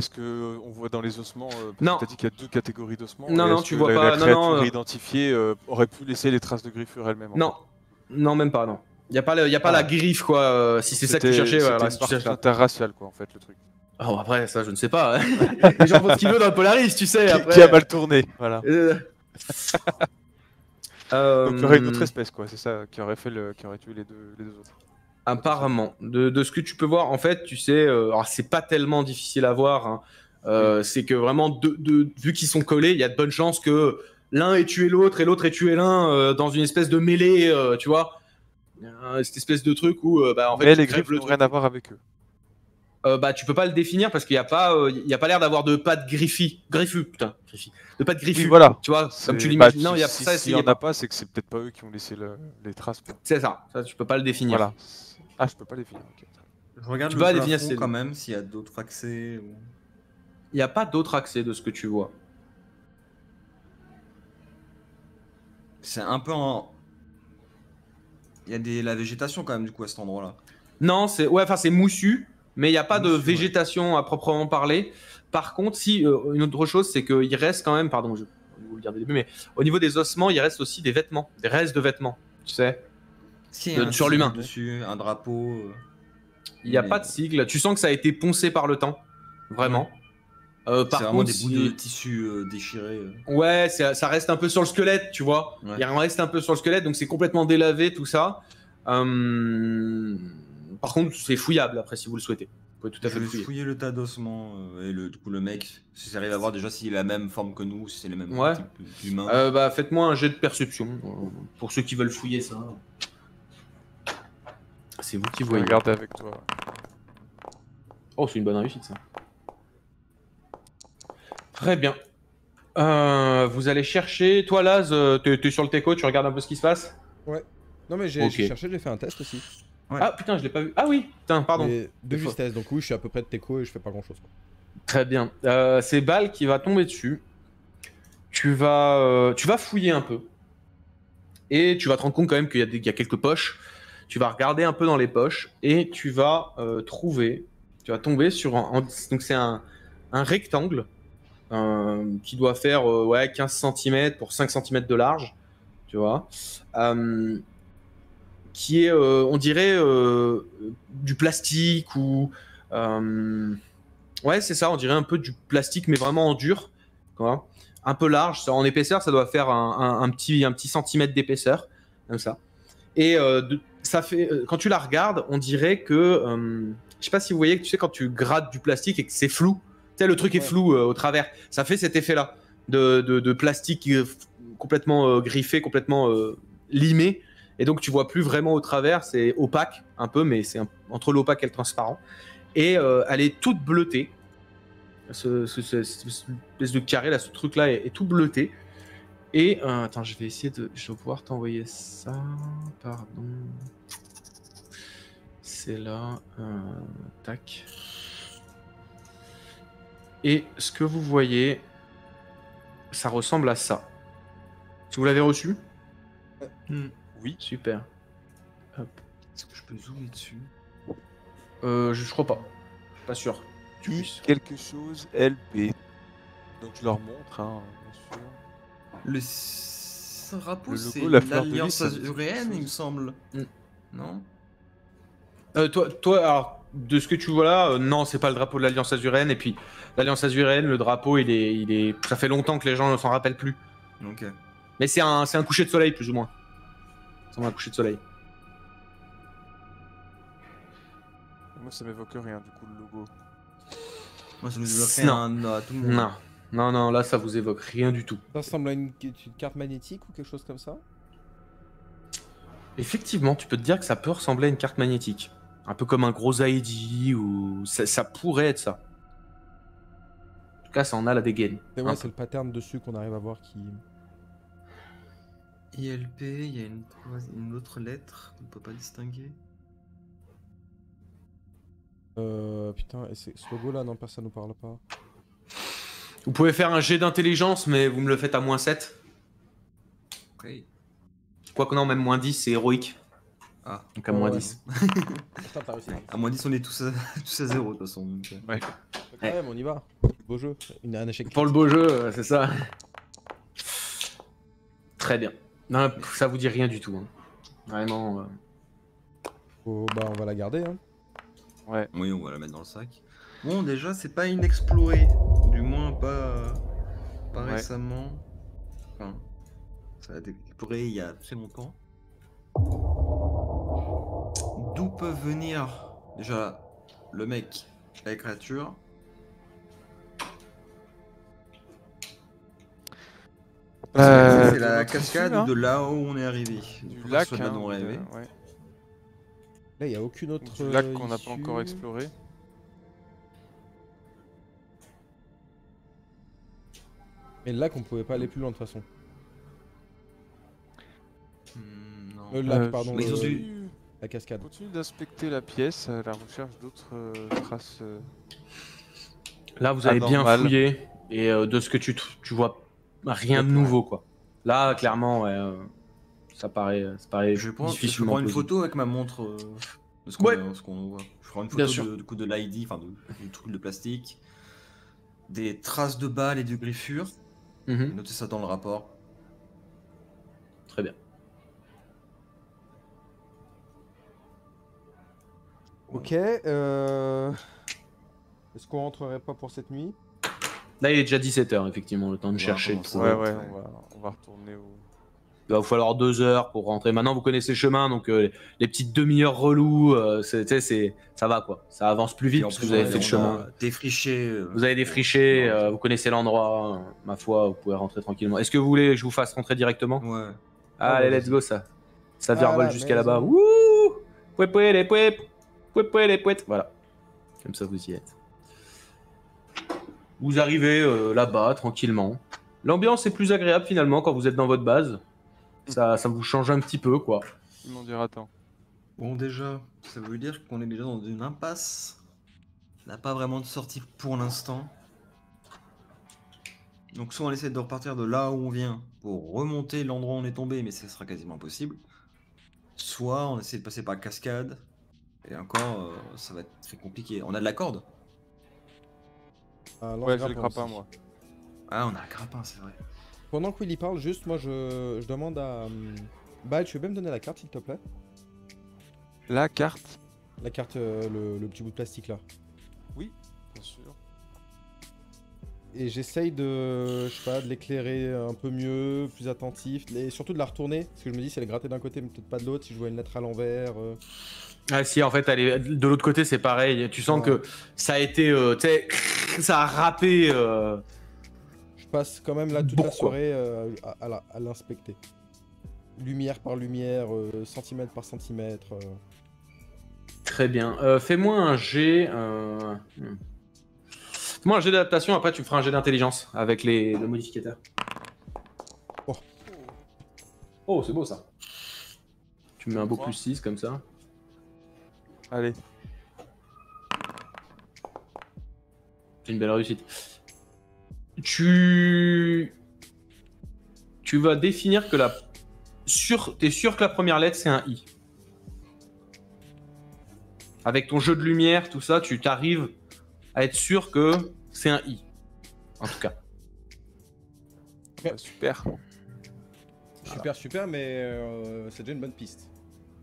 que on voit dans les ossements parce que Non. t'as dit qu'il y a 2 catégories d'ossements. Non, et non, est-ce tu que vois la pas, non, créature non, identifiée aurait pu laisser les traces de griffure elle-même. en Non. Non, même pas, non. Y a pas Ah. la griffe, quoi. Si c'est ça que tu cherchais, C'était voilà, une si tu partie cherches là. interraciale quoi en fait le truc. Oh, après, ça, je ne sais pas. Les gens font ce qu'ils veulent dans le Polaris, tu sais. Après. Qui a mal tourné, voilà. Donc il y aurait une autre espèce quoi, c'est ça qui aurait tué les deux autres. Apparemment, de ce que tu peux voir, en fait, tu sais, alors c'est pas tellement difficile à voir, hein. C'est que vraiment, vu qu'ils sont collés, il y a de bonnes chances que l'un ait tué l'autre et l'autre ait tué l'un dans une espèce de mêlée, tu vois. Cette espèce de truc où, en fait, Mais tu les crèves griffes le n'ont truc. rien à voir avec eux. Tu peux pas le définir parce qu'il y a pas l'air d'avoir de pattes griffu, de pattes griffues. Oui, voilà. Tu vois, comme tu C'est- l'imagines. bah, Non, il y a si- ça, s'il y essayez en a pas. pas, c'est que c'est peut-être pas eux qui ont laissé les traces. quoi. C'est ça, tu peux pas le définir. Voilà. Ah, je peux pas les finir. ok. Je regarde Tu le vas définir plafond ces- quand même, s'il y a d'autres accès. Ou... Il n'y a pas d'autre accès de ce que tu vois. C'est un peu en. Il y a la végétation quand même, du coup, à cet endroit-là. Non, c'est moussu, mais il n'y a pas de Moussu, ouais. végétation à proprement parler. Par contre, une autre chose, c'est qu'il reste quand même, pardon, je vais vous le dire dès le début, mais au niveau des ossements, il reste aussi des vêtements, des restes de vêtements, tu sais. Est-ce qu'il y a un Sur sigle l'humain. dessus, un drapeau. Il n'y a Mais- pas de sigle. Tu sens que ça a été poncé par le temps, vraiment. C'est Par vraiment contre, des bouts de tissu déchirés. ouais, ça reste un peu sur le squelette, tu vois. Ouais. Il reste un peu sur le squelette, donc c'est complètement délavé, tout ça. Par contre, c'est fouillable après si vous le souhaitez. Vous pouvez tout à Je fait le vais fouiller. fouiller le tas d'ossements et du coup le mec, si j'arrive à voir déjà s'il a la même forme que nous, si c'est les mêmes Ouais. types d'humains. Faites-moi un jet de perception pour ceux qui veulent fouiller ça. C'est vous qui Je vais voyez. regarder avec toi. Oh, c'est une bonne réussite ça. Très bien. Vous allez chercher. Toi, Laz, t'es sur le teco, tu regardes un peu ce qui se passe. Non, mais j'ai Ok. cherché, j'ai fait un test aussi. Ouais. Ah putain, je l'ai pas vu. Ah oui, putain, pardon. Et de Des fois. justesse, donc oui, je suis à peu près de teco et je fais pas grand chose. Très bien. C'est Bal qui va tomber dessus. Tu vas fouiller un peu. Et tu vas te rendre compte quand même qu'il y a quelques poches. Tu vas regarder un peu dans les poches et tu vas trouver. Tu vas tomber sur donc c'est un rectangle qui doit faire 15 cm pour 5 cm de large. Tu vois. Qui est, on dirait, du plastique ou. Ouais, c'est ça, on dirait un peu du plastique, mais vraiment en dur. Quoi. Un peu large. En épaisseur, ça doit faire un petit centimètre d'épaisseur. Comme ça. Et ça fait, quand tu la regardes, on dirait que. Je sais pas si vous voyez, tu sais, quand tu grattes du plastique et que c'est flou. Tu sais, le truc est flou au travers. Ça fait cet effet-là de plastique complètement griffé, complètement limé. Et donc, tu vois plus vraiment au travers. C'est opaque, un peu, mais c'est entre l'opaque et le transparent. Et elle est toute bleutée. Cette espèce de carré là, ce truc là est tout bleuté. Et attends, je vais pouvoir t'envoyer ça. Pardon. C'est là. Tac. Et ce que vous voyez, ça ressemble à ça. Est-ce que vous l'avez reçu? Oui. Super. Est-ce que je peux zoomer dessus? Je crois pas. Je suis pas sûr. tu puisses. quelque chose LP. Donc je leur montre, hein, bien sûr. Le drapeau, Le logo, c'est la fleur de l'Alliance lys, ça veut dire azuréenne, quelque il me chose. semble. Mm. Non? Toi, alors, de ce que tu vois là, non, c'est pas le drapeau de l'Alliance Azuréenne. Et puis, l'Alliance Azuréenne, le drapeau, ça fait longtemps que les gens ne s'en rappellent plus. Ok. Mais c'est un coucher de soleil, plus ou moins. Ça ressemble à un coucher de soleil. Moi, ça m'évoque rien, du coup, le logo. Moi, ça nous évoquerait à tout le monde. Non, là, ça vous évoque rien du tout. Ça ressemble à une carte magnétique ou quelque chose comme ça? Effectivement, tu peux te dire que ça peut ressembler à une carte magnétique. Un peu comme un gros ID, ou ça pourrait être ça. En tout cas, ça en a la dégaine. Et Un ouais, peu. c'est le pattern dessus qu'on arrive à voir qui. ILP, il y a une autre lettre qu'on ne peut pas distinguer. Putain, et ce logo là, non, personne nous parle pas. Vous pouvez faire un jet d'intelligence, mais vous me le faites à -7. Ok. Quoi que non, même -10, c'est héroïque. Ah. Donc à Ouais, -10. Putain, t'as réussi. À moins 10, on est tous à 0 de toute façon. Donc, Ouais. Quand même, on y va. Beau jeu. Un échec. Pour le beau jeu, c'est ça. Très bien. Non, ça vous dit rien du tout. Hein. Vraiment. Bah, on va la garder. Hein. Ouais. Oui, on va la mettre dans le sac. Bon, déjà, c'est pas inexploré. Du moins, pas Ouais. récemment. Enfin, ça a été exploré il y a très longtemps. D'où peuvent venir déjà le mec, la créature. C'est la notre cascade issue, hein. de là où on est arrivé. Du Faut pas lac, que ce soit de là hein, où on est arrivé. ouais. Là, il y a aucune autre. Du lac qu'on n'a pas issue. encore exploré. Et le lac, on pouvait pas aller plus loin de toute façon. Non. Le lac, pardon. mais ils ont le- dû- La cascade. Continue d'inspecter la pièce à la recherche d'autres traces. Là, vous avez bien Anormal. fouillé. Et de ce que tu vois, rien de nouveau, quoi. Là, clairement, ouais, ça paraît Je prends difficilement une plausible. photo avec ma montre de ce qu'on Ouais. ce qu'on voit. Je prends une Bien photo sûr. du coup de l'ID, enfin du truc de plastique, des traces de balles et de griffures. Mhm. Notez ça dans le rapport. Très bien. Ok. Est-ce qu'on rentrerait pas pour cette nuit? Là, il est déjà 17h, effectivement, le temps de On va chercher. de recommencer. trouver. Ouais, ouais. on va retourner au. Il va vous falloir 2 heures pour rentrer. Maintenant, vous connaissez le chemin, donc les petites demi-heures reloues, ça va, quoi. Ça avance plus vite, Puis en parce que plus, vous avez on fait le a chemin. défriché. Vous avez défriché, vous connaissez l'endroit, ma foi, vous pouvez rentrer tranquillement. Est-ce que vous voulez que je vous fasse rentrer directement? Ouais. Allez, ouais, let's go, ça. Ça Ah, virevole la jusqu'à là-bas. maison. Wouh! Pouet, les pouet! Pouet, les pouet! Voilà. Comme ça, vous y êtes. Vous arrivez là-bas, tranquillement. L'ambiance est plus agréable, finalement, quand vous êtes dans votre base. Ça vous change un petit peu, quoi. Ils m'ont dit attends. Bon, déjà, ça veut dire qu'on est déjà dans une impasse. On n'a pas vraiment de sortie pour l'instant. Donc, soit on essaie de repartir de là où on vient pour remonter l'endroit où on est tombé, mais ce sera quasiment impossible. Soit on essaie de passer par la cascade. Et encore, ça va être très compliqué. On a de la corde? Ah, Ouais, j'ai le lance-grappin grappin, aussi. moi. Ah, on a un grappin, c'est vrai. Pendant que Willy parle, juste moi je demande à. Bah, tu veux bien me donner la carte s'il te plaît? La carte. La carte, le petit bout de plastique là. Bien sûr. Et j'essaye de, je sais pas, de l'éclairer un peu mieux, plus attentif, et surtout de la retourner, parce que je me dis si elle est grattée d'un côté mais peut-être pas de l'autre, si je vois une lettre à l'envers. Ah si, en fait, de l'autre côté, c'est pareil. Tu sens Ouais. que ça a été, tu sais, ça a râpé. Je passe quand même là toute la Pourquoi soirée à l'inspecter. Lumière par lumière, centimètre par centimètre. Très bien. Fais-moi un jet. Fais-moi un jet d'adaptation. Après, tu me feras un jet d'intelligence avec le modificateur. Oh. Oh, c'est beau ça. Tu me mets un beau plus 6 comme ça. Allez. C'est une belle réussite. Tu vas définir que t'es sûr que la première lettre c'est un I. Avec ton jeu de lumière, tout ça, tu t'arrives à être sûr que c'est un I. En tout cas. Bah, super. Super, mais c'est déjà une bonne piste.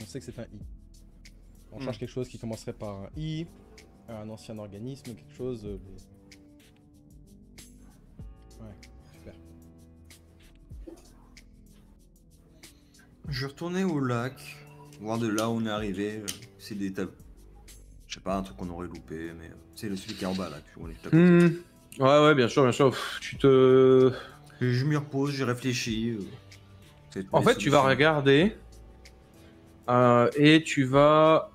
On sait que c'est un I. On cherche quelque chose qui commencerait par un I, un ancien organisme, quelque chose. Ouais, super. Je vais retourner au lac, voir de là où on est arrivé. C'est des tables. Je sais pas, un truc qu'on aurait loupé, mais c'est celui qui est en bas là. On est à côté. Ouais, bien sûr. Pff, tu te. Je m'y repose, j'y réfléchis. En fait, tu vas regarder et tu vas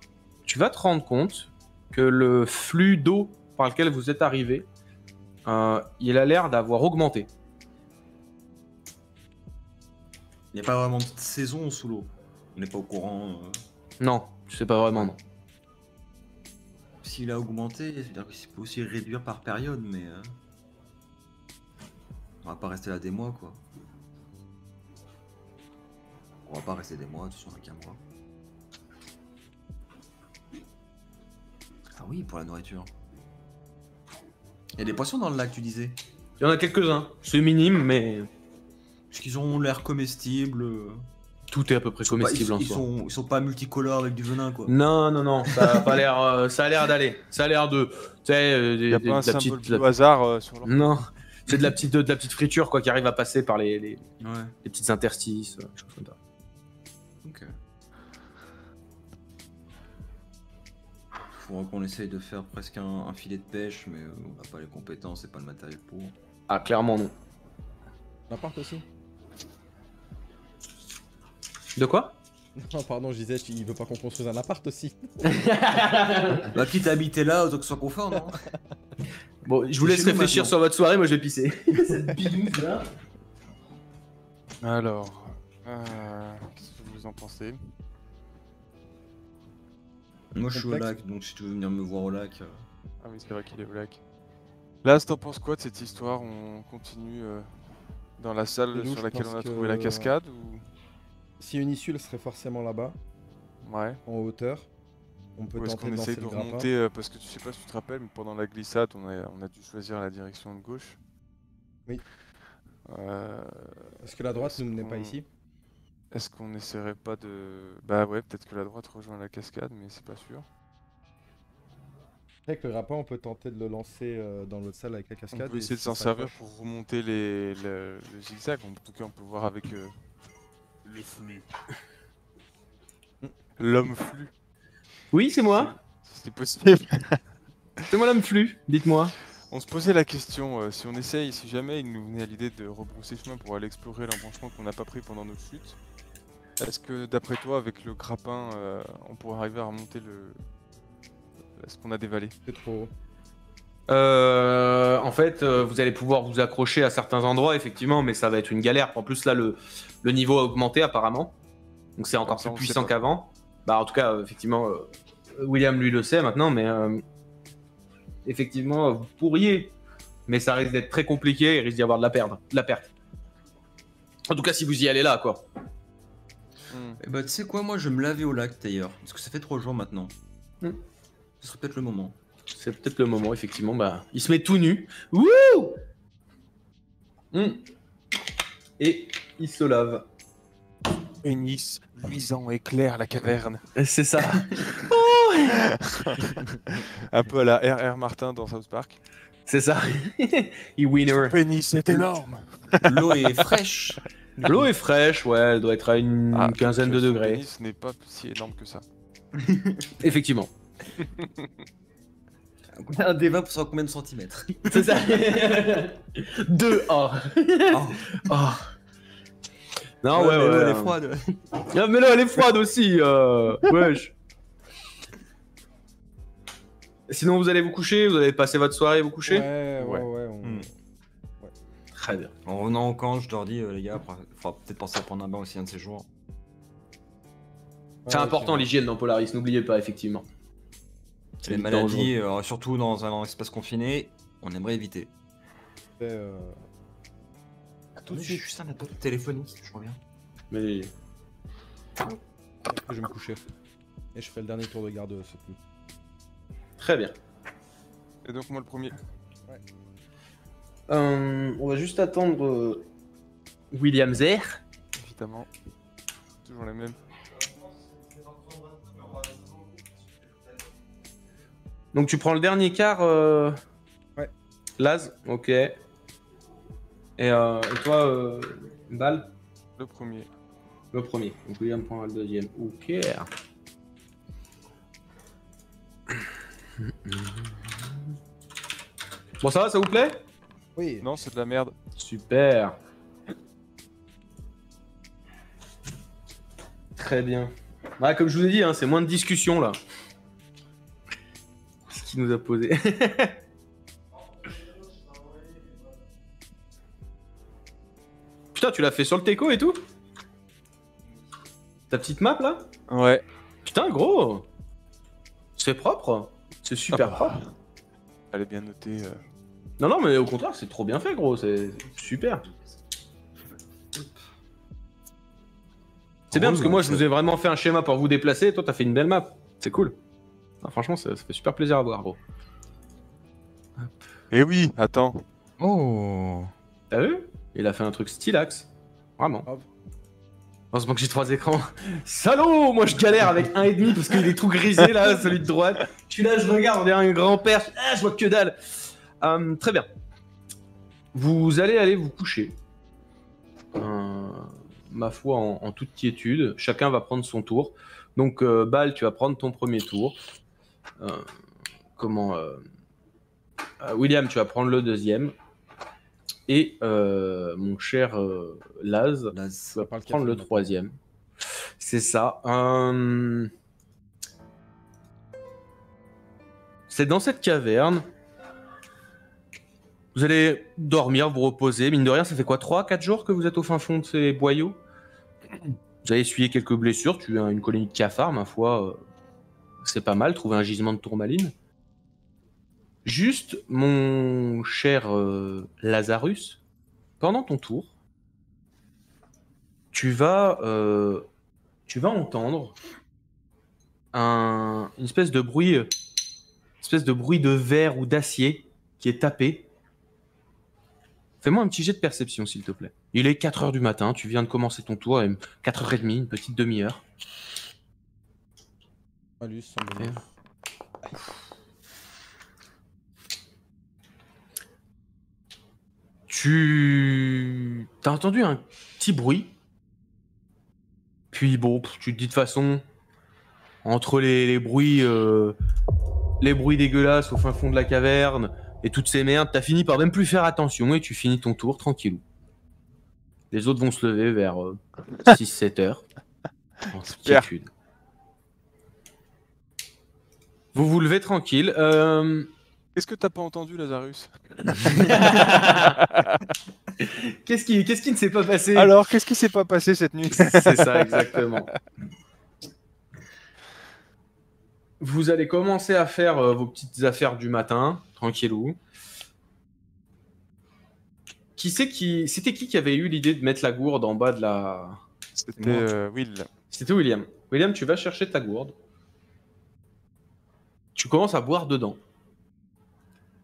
te rendre compte que le flux d'eau par lequel vous êtes arrivé, il a l'air d'avoir augmenté. Il n'y a pas vraiment de saison sous l'eau. On n'est pas au courant. Non, tu sais pas vraiment, non. S'il a augmenté, c'est-à-dire qu'il peut aussi réduire par période, mais on va pas rester là des mois, quoi. On va pas rester des mois, de toute façon, on a qu'un mois. Ah oui, pour la nourriture. Il y a des poissons dans le lac, tu disais. Il y en a quelques-uns. C'est minime, mais Est-ce qu'ils ont l'air comestibles? tout est à peu près comestible en soi. Ils sont pas multicolores avec du venin, quoi. Non, ça a pas l'air. Ça a l'air d'aller. Ça a l'air de. Tu sais, Il y a pas un de la symbole petite. au hasard sur leur... Non, c'est de la petite friture quoi qui arrive à passer par les Ouais. petites interstices, choses comme ça. Ok. Faudra qu'on essaye de faire presque un filet de pêche, mais on n'a pas les compétences et pas le matériel pour. Ah, clairement non. L'appart aussi. De quoi? Non, pardon, je disais, il veut pas qu'on construise un appart aussi. Bah, quitte à habiter là, autant que ce soit confort, non? Bon, je vous laisse Chez nous, réfléchir maintenant. sur votre soirée, moi je vais pisser. Cette bidouze là. Alors, qu'est-ce que vous en pensez? Moi, je suis au Complexe. lac, donc si tu veux venir me voir au lac. Ah oui, c'est vrai qu'il est au lac. Là, t'en penses quoi de cette histoire? On continue dans la salle Et nous, sur je laquelle pense on a que- trouvé la cascade ou... Si une issue, elle serait forcément là-bas, Ouais. en hauteur. On peut Ou est-ce tenter qu'on de lancer essaye de le grappin. remonter parce que tu sais pas si tu te rappelles, mais pendant la glissade, on a dû choisir la direction de gauche. Oui. Euh, Est-ce que la droite est-ce ne nous menait pas qu'on- ici? Est-ce qu'on essaierait pas de... Bah ouais, peut-être que la droite rejoint la cascade, mais c'est pas sûr. Avec le grappin, on peut tenter de le lancer dans l'autre salle avec la On cascade. peut et essayer de si s'en ça servir accroche- pour remonter le zigzag. En tout cas, on peut voir avec le flux. L'homme flux. Oui, c'est moi. Si c'est possible. C'est moi l'homme flux, dites-moi. On se posait la question, si on essaye, si jamais il nous venait à l'idée de rebrousser chemin pour aller explorer l'embranchement qu'on n'a pas pris pendant notre chute, est-ce que d'après toi, avec le grappin, on pourrait arriver à remonter ce qu'on a dévalé? C'est trop haut. En fait, vous allez pouvoir vous accrocher à certains endroits, effectivement, mais ça va être une galère. En plus, là, le niveau a augmenté apparemment. Donc c'est encore Comme ça, plus on puissant sait pas. qu'avant. Bah, en tout cas, effectivement, William lui le sait maintenant, mais effectivement, vous pourriez. Mais ça risque d'être très compliqué et risque d'y avoir de la perte. En tout cas, si vous y allez là, quoi. Eh bah, tu sais quoi, moi, je vais me laver au lac d'ailleurs. Parce que ça fait 3 jours maintenant. Hmm. Ce serait peut-être le moment. C'est peut-être le moment, effectivement. Bah, il se met tout nu. Wouh Et il se lave. Pénis luisant éclaire la caverne. C'est ça. Un peu à la R.R. Martin dans South Park. C'est ça. Il winner. Pénis est énorme. L'eau est fraîche. L'eau est fraîche, ouais, elle doit être à une quinzaine de son degrés. Pénis n'est pas si énorme que ça. Effectivement. Un débat pour savoir combien de centimètres. C'est ça. 2 oh. Oh. Oh. Non, Ouais, ouais, mais l'eau, ouais. elle est froide. Ah, mais là, elle est froide aussi. Wesh. Sinon, vous allez vous coucher, vous allez passer votre soirée et vous coucher. Ouais. Hmm. Très bien. En revenant au camp, je leur dis, les gars, il faudra peut-être penser à prendre un bain aussi un de ces jours. C'est important l'hygiène dans Polaris, n'oubliez pas, effectivement. Les maladies, surtout dans un espace confiné, on aimerait éviter. Tout de suite. Juste un appel téléphonique, je reviens. Mais Je vais me coucher. Et je ferai le dernier tour de garde cette nuit. très bien. Et donc moi le premier. On va juste attendre William Zer. Évidemment. Toujours les mêmes. Donc tu prends le dernier quart, Ouais. Laz, ok. Et toi, Bal, Le premier. le premier. Donc William prend le deuxième. Ok. Bon, ça va, ça vous plaît? Oui. Non, c'est de la merde. Super. Très bien. Ouais, comme je vous ai dit, hein, c'est moins de discussion là. Ce qu'il nous a posé. Putain, tu l'as fait sur le teco et tout? Ta petite map là? Ouais. Putain, gros. C'est propre. C'est super propre. Elle est bien notée. Non, non, mais au contraire, c'est trop bien fait, gros. C'est super. C'est bien parce que moi, je vous ai vraiment fait un schéma pour vous déplacer. Et toi, t'as fait une belle map. C'est cool. Ah, franchement, ça fait super plaisir à voir, gros. Eh oui, attends. Oh. T'as vu? Il a fait un truc stylax. Vraiment. Hop. Heureusement que j'ai 3 écrans. Salaud! Moi, je galère avec 1,5 parce qu'il est tout grisé, là, celui de droite. Je suis là, je regarde, on dirait un grand-père. Ah, je vois que dalle. Très bien. Vous allez aller vous coucher. Ma foi, en toute quiétude. Chacun va prendre son tour. Donc, Bal, tu vas prendre ton premier tour. William, tu vas prendre le deuxième. Et mon cher Laz, tu vas prendre le troisième. C'est ça. C'est dans cette caverne. Vous allez dormir, vous reposer. Mine de rien, ça fait quoi, 3-4 jours que vous êtes au fin fond de ces boyaux? Vous avez essuyé quelques blessures, tué une colonie de cafards, ma foi. C'est pas mal, trouver un gisement de tourmaline. Juste, mon cher Lazarus, pendant ton tour, tu vas entendre une espèce de bruit de verre ou d'acier qui est tapé. Fais-moi un petit jet de perception, s'il te plaît. Il est 4h du matin, tu viens de commencer ton tour, 4h30, une petite demi-heure. Malus, sans bonus. Tu as entendu un petit bruit. Puis bon, tu te dis de façon, entre les bruits dégueulasses au fin fond de la caverne et toutes ces merdes, t'as fini par même plus faire attention et tu finis ton tour tranquillou. Les autres vont se lever vers 6-7 heures. En quiétude. Vous vous levez tranquille. Qu'est-ce que t'as pas entendu, Lazarus? Qu'est-ce qui ne s'est pas passé? Alors, qu'est-ce qui s'est pas passé cette nuit? C'est ça, exactement. Vous allez commencer à faire vos petites affaires du matin, tranquillou. C'était qui avait eu l'idée de mettre la gourde en bas de la... C'était Will. C'était William. William, tu vas chercher ta gourde. Tu commences à boire dedans.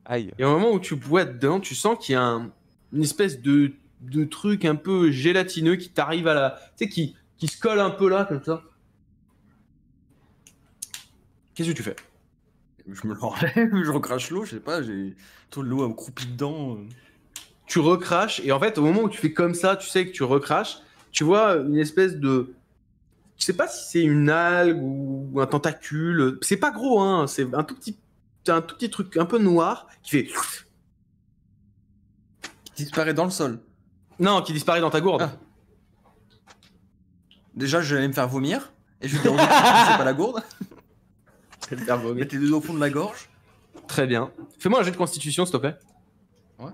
Aïe. Et au moment où tu bois dedans, tu sens qu'il y a une espèce de truc un peu gélatineux qui t'arrive à la... Tu sais, qui se colle un peu là, comme ça. Qu'est-ce que tu fais? Je me l'enlève, je recrache l'eau, je sais pas, j'ai tout l'eau croupie dedans. Tu recraches, et en fait, au moment où tu fais comme ça, tu sais que tu recraches, tu vois une espèce de... Je sais pas si c'est une algue ou un tentacule. C'est pas gros, hein. C'est un tout petit truc un peu noir qui fait... Qui disparaît dans le sol. Non, qui disparaît dans ta gourde. Ah. Déjà, je vais me faire vomir. Et je vais dire aux autres que c'est pas la gourde. Je vais te faire vomir. Mettre les deux au fond de la gorge. Très bien. Fais-moi un jet de constitution, s'il te plaît. Ouais.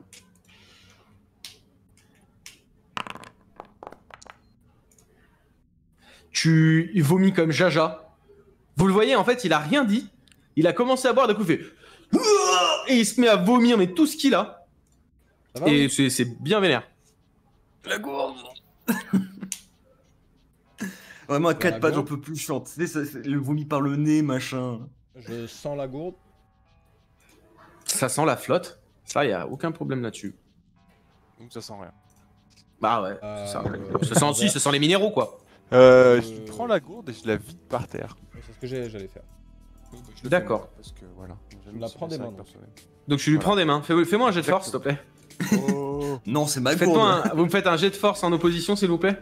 Tu vomis comme Jaja. Vous le voyez, en fait, il a rien dit. Il a commencé à boire, d'un coup, il fait... Et il se met à vomir, mais tout ce qu'il a. Ça va, Et oui c'est bien vénère. La gourde. Vraiment, à quatre La pattes, j'en gourde. peux plus, je chante. Tu sais, le vomi par le nez, machin. Je sens la gourde. ça sent la flotte. Ça, y a aucun problème là-dessus. Donc ça sent rien. Bah ouais, ça sent si, ça sent les minéraux quoi. Je prends la gourde et je la vide par terre. C'est ce que j'allais faire. Oui, bah, je le fais D'accord. moi, parce que voilà. Je la prends des mains, donc. Donc tu lui prends des mains. Fais-moi un jet de force, s'il te plaît. Oh. Non, c'est ma Faites-moi gourde. vous me faites un jet de force en opposition, s'il vous plaît.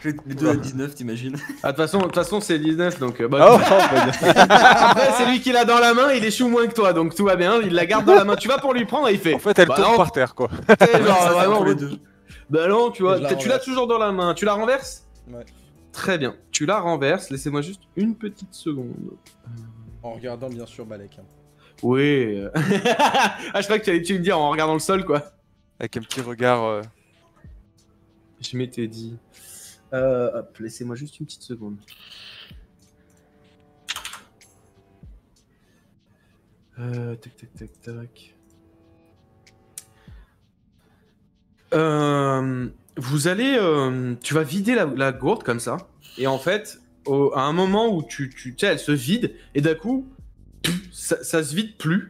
Les deux à 19, t'imagines? Ah, de toute façon, c'est 19, donc... Oh, bah, bah, après, c'est lui qui l'a dans la main, il échoue moins que toi, donc tout va bien, il la garde dans la main. Tu vas pour lui prendre, et il fait... en fait, elle bah tombe non, par terre, quoi. tu sais, genre, Ça fait vraiment, pour les deux. bah non, tu Et vois, je la tu l'as renverse. toujours dans la main. Tu la renverses? Ouais. Très bien. Tu la renverses, laissez-moi juste une petite seconde. En regardant bien sûr Balek. Oui. Ah, je crois que tu me dire en regardant le sol, quoi. Avec un petit regard. Je m'étais dit... hop, laissez-moi juste une petite seconde. Tac, tac, tac, tac. Vous allez... tu vas vider la gourde comme ça. Et en fait, à un moment où tu sais, elle se vide. Et d'un coup, ça se vide plus.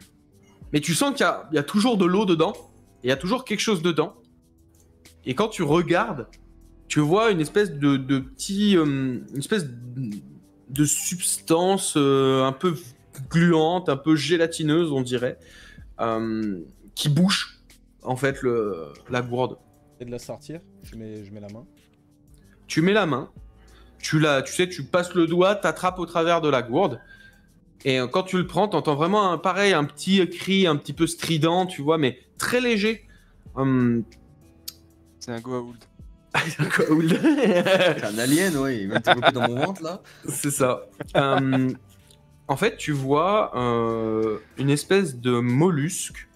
Mais tu sens qu'il y a toujours de l'eau dedans. Et il y a toujours quelque chose dedans. Et quand tu regardes... Tu vois une espèce de petit, une espèce de substance un peu gluante, un peu gélatineuse, on dirait, qui bouche en fait la gourde. Et de la sortir, je mets la main. Tu mets la main, tu passes le doigt, t'attrapes au travers de la gourde, et quand tu le prends, t'entends vraiment un petit cri un petit peu strident, tu vois, mais très léger. C'est un Goa'uld. C'est un alien, ouais, il va développer dans mon ventre là. C'est ça. En fait, tu vois une espèce de mollusque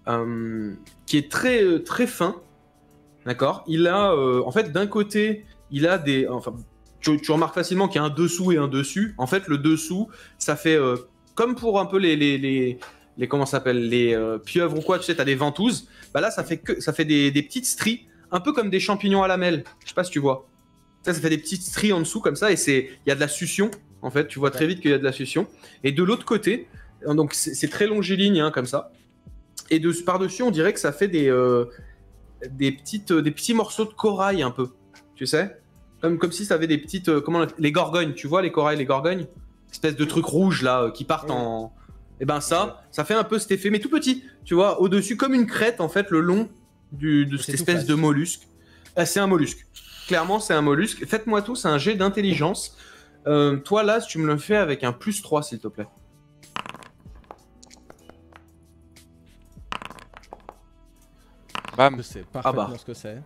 qui est très, très fin. D'accord. Il a, en fait, d'un côté, il a des... Enfin, tu remarques facilement qu'il y a un dessous et un dessus. En fait, le dessous, ça fait comme pour un peu les comment ça s'appelle, les pieuvres ou quoi, tu sais, t'as des ventouses. Bah là, ça fait des petites stries, un peu comme des champignons à lamelles. Je sais pas si tu vois. Ça fait des petites stries en dessous comme ça, et il y a de la succion. En fait, tu vois très vite qu'il y a de la succion. Et de l'autre côté, donc c'est très longiligne hein, comme ça. Et par-dessus, on dirait que ça fait des petits morceaux de corail un peu. Tu sais, comme si ça avait des petites, les gorgognes. Tu vois les corails, les gorgognes, espèce de trucs rouges là qui partent en. Et ben ça fait un peu cet effet, mais tout petit. Tu vois, au-dessus comme une crête en fait, le long de cette espèce de mollusque. C'est un mollusque. Clairement, c'est un mollusque. Faites-moi tous un jet d'intelligence. Toi, là, tu me le fais avec un +3, s'il te plaît. Bam. Je sais parfaitement bah. ce que c'est.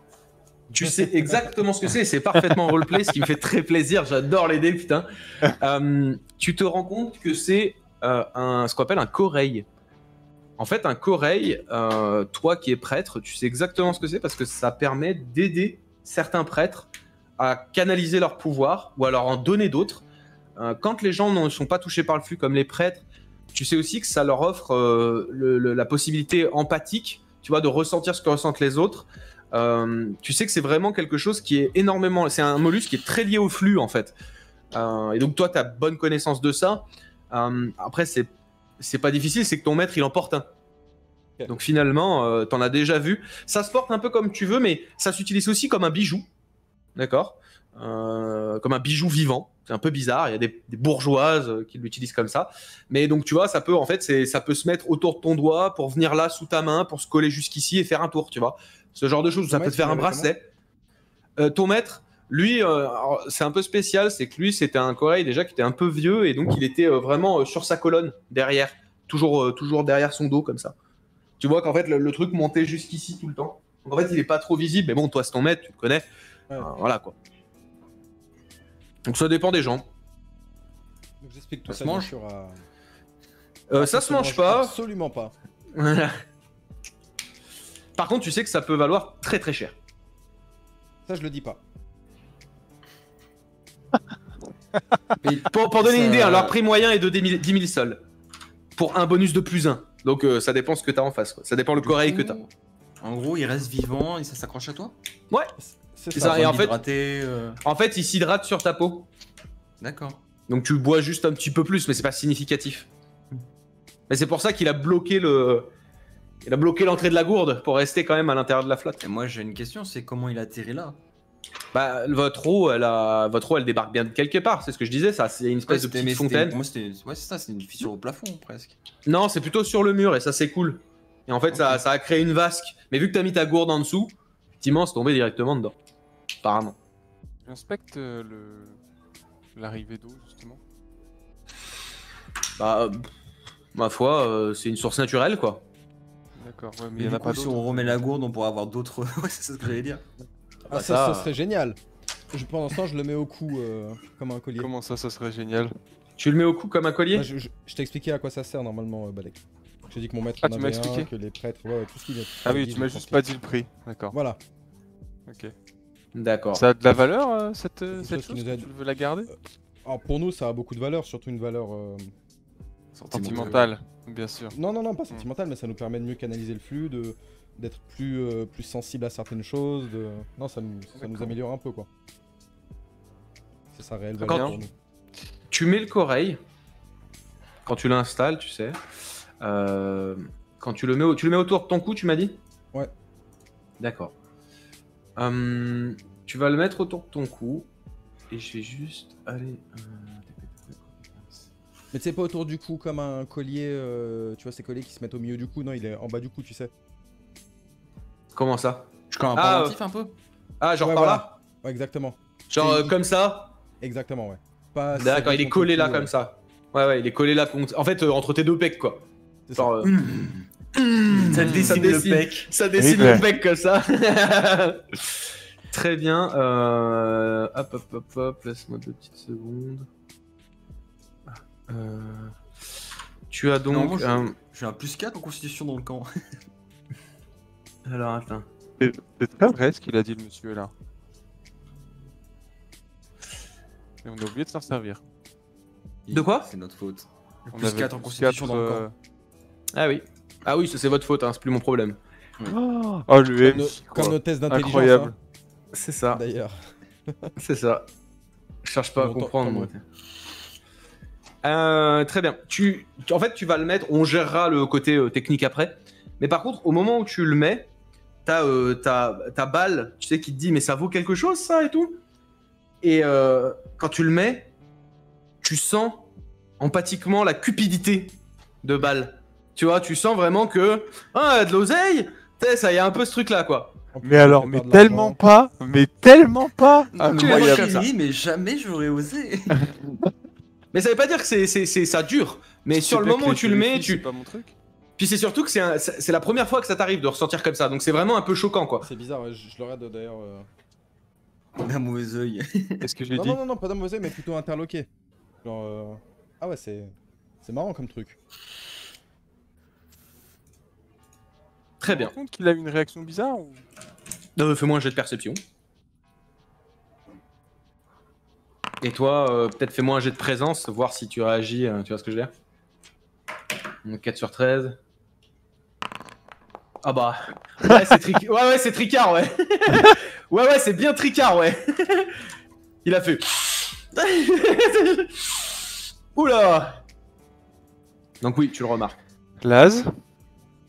Tu sais exactement ce que c'est, c'est parfaitement roleplay, ce qui me fait très plaisir. J'adore les dés, putain. Tu te rends compte que c'est ce qu'on appelle un coreil. En fait, un coreil, toi qui es prêtre, tu sais exactement ce que c'est parce que ça permet d'aider certains prêtres à canaliser leur pouvoir ou à leur en donner d'autres. Quand les gens ne sont pas touchés par le flux comme les prêtres, tu sais aussi que ça leur offre la possibilité empathique, tu vois, de ressentir ce que ressentent les autres. Tu sais que c'est vraiment quelque chose qui est énormément... C'est un mollusque qui est très lié au flux, en fait. Et donc, toi, tu as bonne connaissance de ça. Après, c'est pas difficile, c'est que ton maître, il en porte un. Okay. Donc, finalement, t'en as déjà vu. Ça se porte un peu comme tu veux, mais ça s'utilise aussi comme un bijou. D'accord, comme un bijou vivant. C'est un peu bizarre, il y a des bourgeoises qui l'utilisent comme ça. Mais donc, tu vois, ça peut se mettre autour de ton doigt pour venir là, sous ta main, pour se coller jusqu'ici et faire un tour, tu vois. Ce genre de choses, ça peut te faire un bracelet. Ton maître, lui, c'est un peu spécial, c'est que lui, c'était un corail déjà qui était un peu vieux et donc il était vraiment sur sa colonne, derrière. Toujours derrière son dos, comme ça. Tu vois qu'en fait, le truc montait jusqu'ici tout le temps. Donc en fait, il est pas trop visible, mais bon, toi, c'est ton maître, tu le connais. Ouais. Voilà, quoi. Donc ça dépend des gens. Donc j'explique tout Ça ça, se mange bien sûr, à... Ça se mange pas. Absolument pas. Par contre, tu sais que ça peut valoir très très cher. Ça, je le dis pas. Pour donner Ça- une idée, hein, leur prix moyen est de 10 000 sols. Pour un bonus de +1. Donc ça dépend ce que t'as en face, quoi. Ça dépend le Du corail coup, que t'as. En gros, il reste vivant et ça s'accroche à toi. Ouais. C'est C'est ça. ça, et en fait- Hydraté, En fait, il s'hydrate sur ta peau. D'accord. Donc tu bois juste un petit peu plus, mais c'est pas significatif. Mais c'est pour ça qu'il a bloqué le. Il a bloqué l'entrée de la gourde pour rester quand même à l'intérieur de la flotte. Et moi j'ai une question, c'est comment il a atterri là? Bah, votre eau, elle débarque bien de quelque part. C'est ce que je disais, ça. C'est une espèce de petite fontaine. Pour moi c'était. Ouais, c'est ça, c'est une fissure au plafond presque. Non, c'est plutôt sur le mur et ça, c'est cool. Et en fait, Ok. ça a créé une vasque. Mais vu que t'as mis ta gourde en dessous, effectivement, c'est tombé directement dedans. Apparemment. J'inspecte l'arrivée d'eau, justement. Bah, ma foi, c'est une source naturelle, quoi. D'accord, ouais, mais Mais il y en du a pas coup, si d'autres. on remet la gourde, on pourra avoir d'autres. Ouais, c'est ce que j'allais dire. Ah, Bah, ça, ça, ce serait génial. Pendant ce temps, je le mets au cou comme un collier. Comment ça serait génial? Tu le mets au cou comme un collier? Bah, je t'ai expliqué à quoi ça sert normalement, Balek. J'ai dit que mon maître Ah, en tu m'as avait un, expliqué que les prêtres, ouais, tout ce qu'il y a. Ah oui, tu m'as juste pas dit le prix. D'accord. Voilà. Ok. D'accord. Ça a de la valeur, cette chose cette qui chose? nous aide. Tu veux la garder? Alors pour nous, ça a beaucoup de valeur, surtout une valeur. Sentimentale, bien sûr. Non, non, non, pas sentimentale, mais ça nous permet de mieux canaliser le flux, d'être plus sensible à certaines choses. Non, ça nous D'accord. améliore un peu, quoi. C'est ça réelle Très valeur bien. pour nous. Tu mets le coreil quand tu l'installes, tu sais. Quand tu le mets autour de ton cou, tu m'as dit? Ouais. D'accord. Tu vas le mettre autour de ton cou et je vais juste aller. Mais tu sais, pas autour du cou comme un collier, tu vois, ces colliers qui se mettent au milieu du cou, non, il est en bas du cou, tu sais. Comment ça? Je comme un Ah, pendentif un peu. Ah, genre Ouais, par voilà. là? Ouais, exactement. Genre C'est- comme ça? Exactement, ouais. Pas D'accord, il est contre collé le là cou, comme ça. Ouais, il est collé là. En fait, entre tes deux pecs, quoi. C'est ça. Genre, Ça dessine le dessine. pec. Ça dessine Oui, le pec comme ça. Très bien. Hop. Laisse-moi 2 petites secondes. Tu as donc Non, moi, un... J'ai un +4 en constitution dans le camp. Alors, attends. C'est très vrai ce qu'il a dit, le monsieur, là. Et on a oublié de s'en servir. De quoi? C'est notre faute. On Plus avait 4 en constitution dans le camp. Ah oui. Ah oui, ça c'est votre faute, hein, c'est plus mon problème. Oh, le Comme, MC, comme quoi. nos tests d'intelligence, Incroyable. C'est ça, hein, d'ailleurs. c'est ça. Je cherche pas à Longtemps, comprendre, comme moi. Très bien. En fait, tu vas le mettre, on gérera le côté technique après. Mais par contre, au moment où tu le mets, t'as ta balle, tu sais, qui te dit, mais ça vaut quelque chose, ça, et tout. Et quand tu le mets, tu sens empathiquement la cupidité de balle. Tu vois, tu sens vraiment que, ah, de l'oseille, tu sais, ça y a un peu ce truc-là, quoi. En plus, Mais on alors, fait mais perdre de l'argent. tellement pas Tu incroyable. les vois comme ça. Oui, mais jamais j'aurais osé. Mais ça veut pas dire que c'est ça dure. Mais sur le C'est moment où que tu le mets, C'est pas mon truc. Puis c'est surtout que c'est la première fois que ça t'arrive de ressentir comme ça. Donc c'est vraiment un peu choquant, quoi. C'est bizarre, ouais, je le regarde d'ailleurs. D'un mauvais oeil. Qu'est-ce que j'ai Non, dit? non, non, non, pas d'un mauvais, mais plutôt interloqué. Genre. Ah ouais, c'est marrant comme truc. Très Tu te bien. rends compte qu'il a eu une réaction bizarre ou... Fais-moi un jet de perception. Et toi, peut-être fais-moi un jet de présence, voir si tu réagis, tu vois ce que je veux dire. Donc 4 sur 13. Ah bah. Ouais, c'est tricard, ouais. ouais, c'est bien tricard, ouais. Il a fait. Oula. Donc oui, tu le remarques. Laz,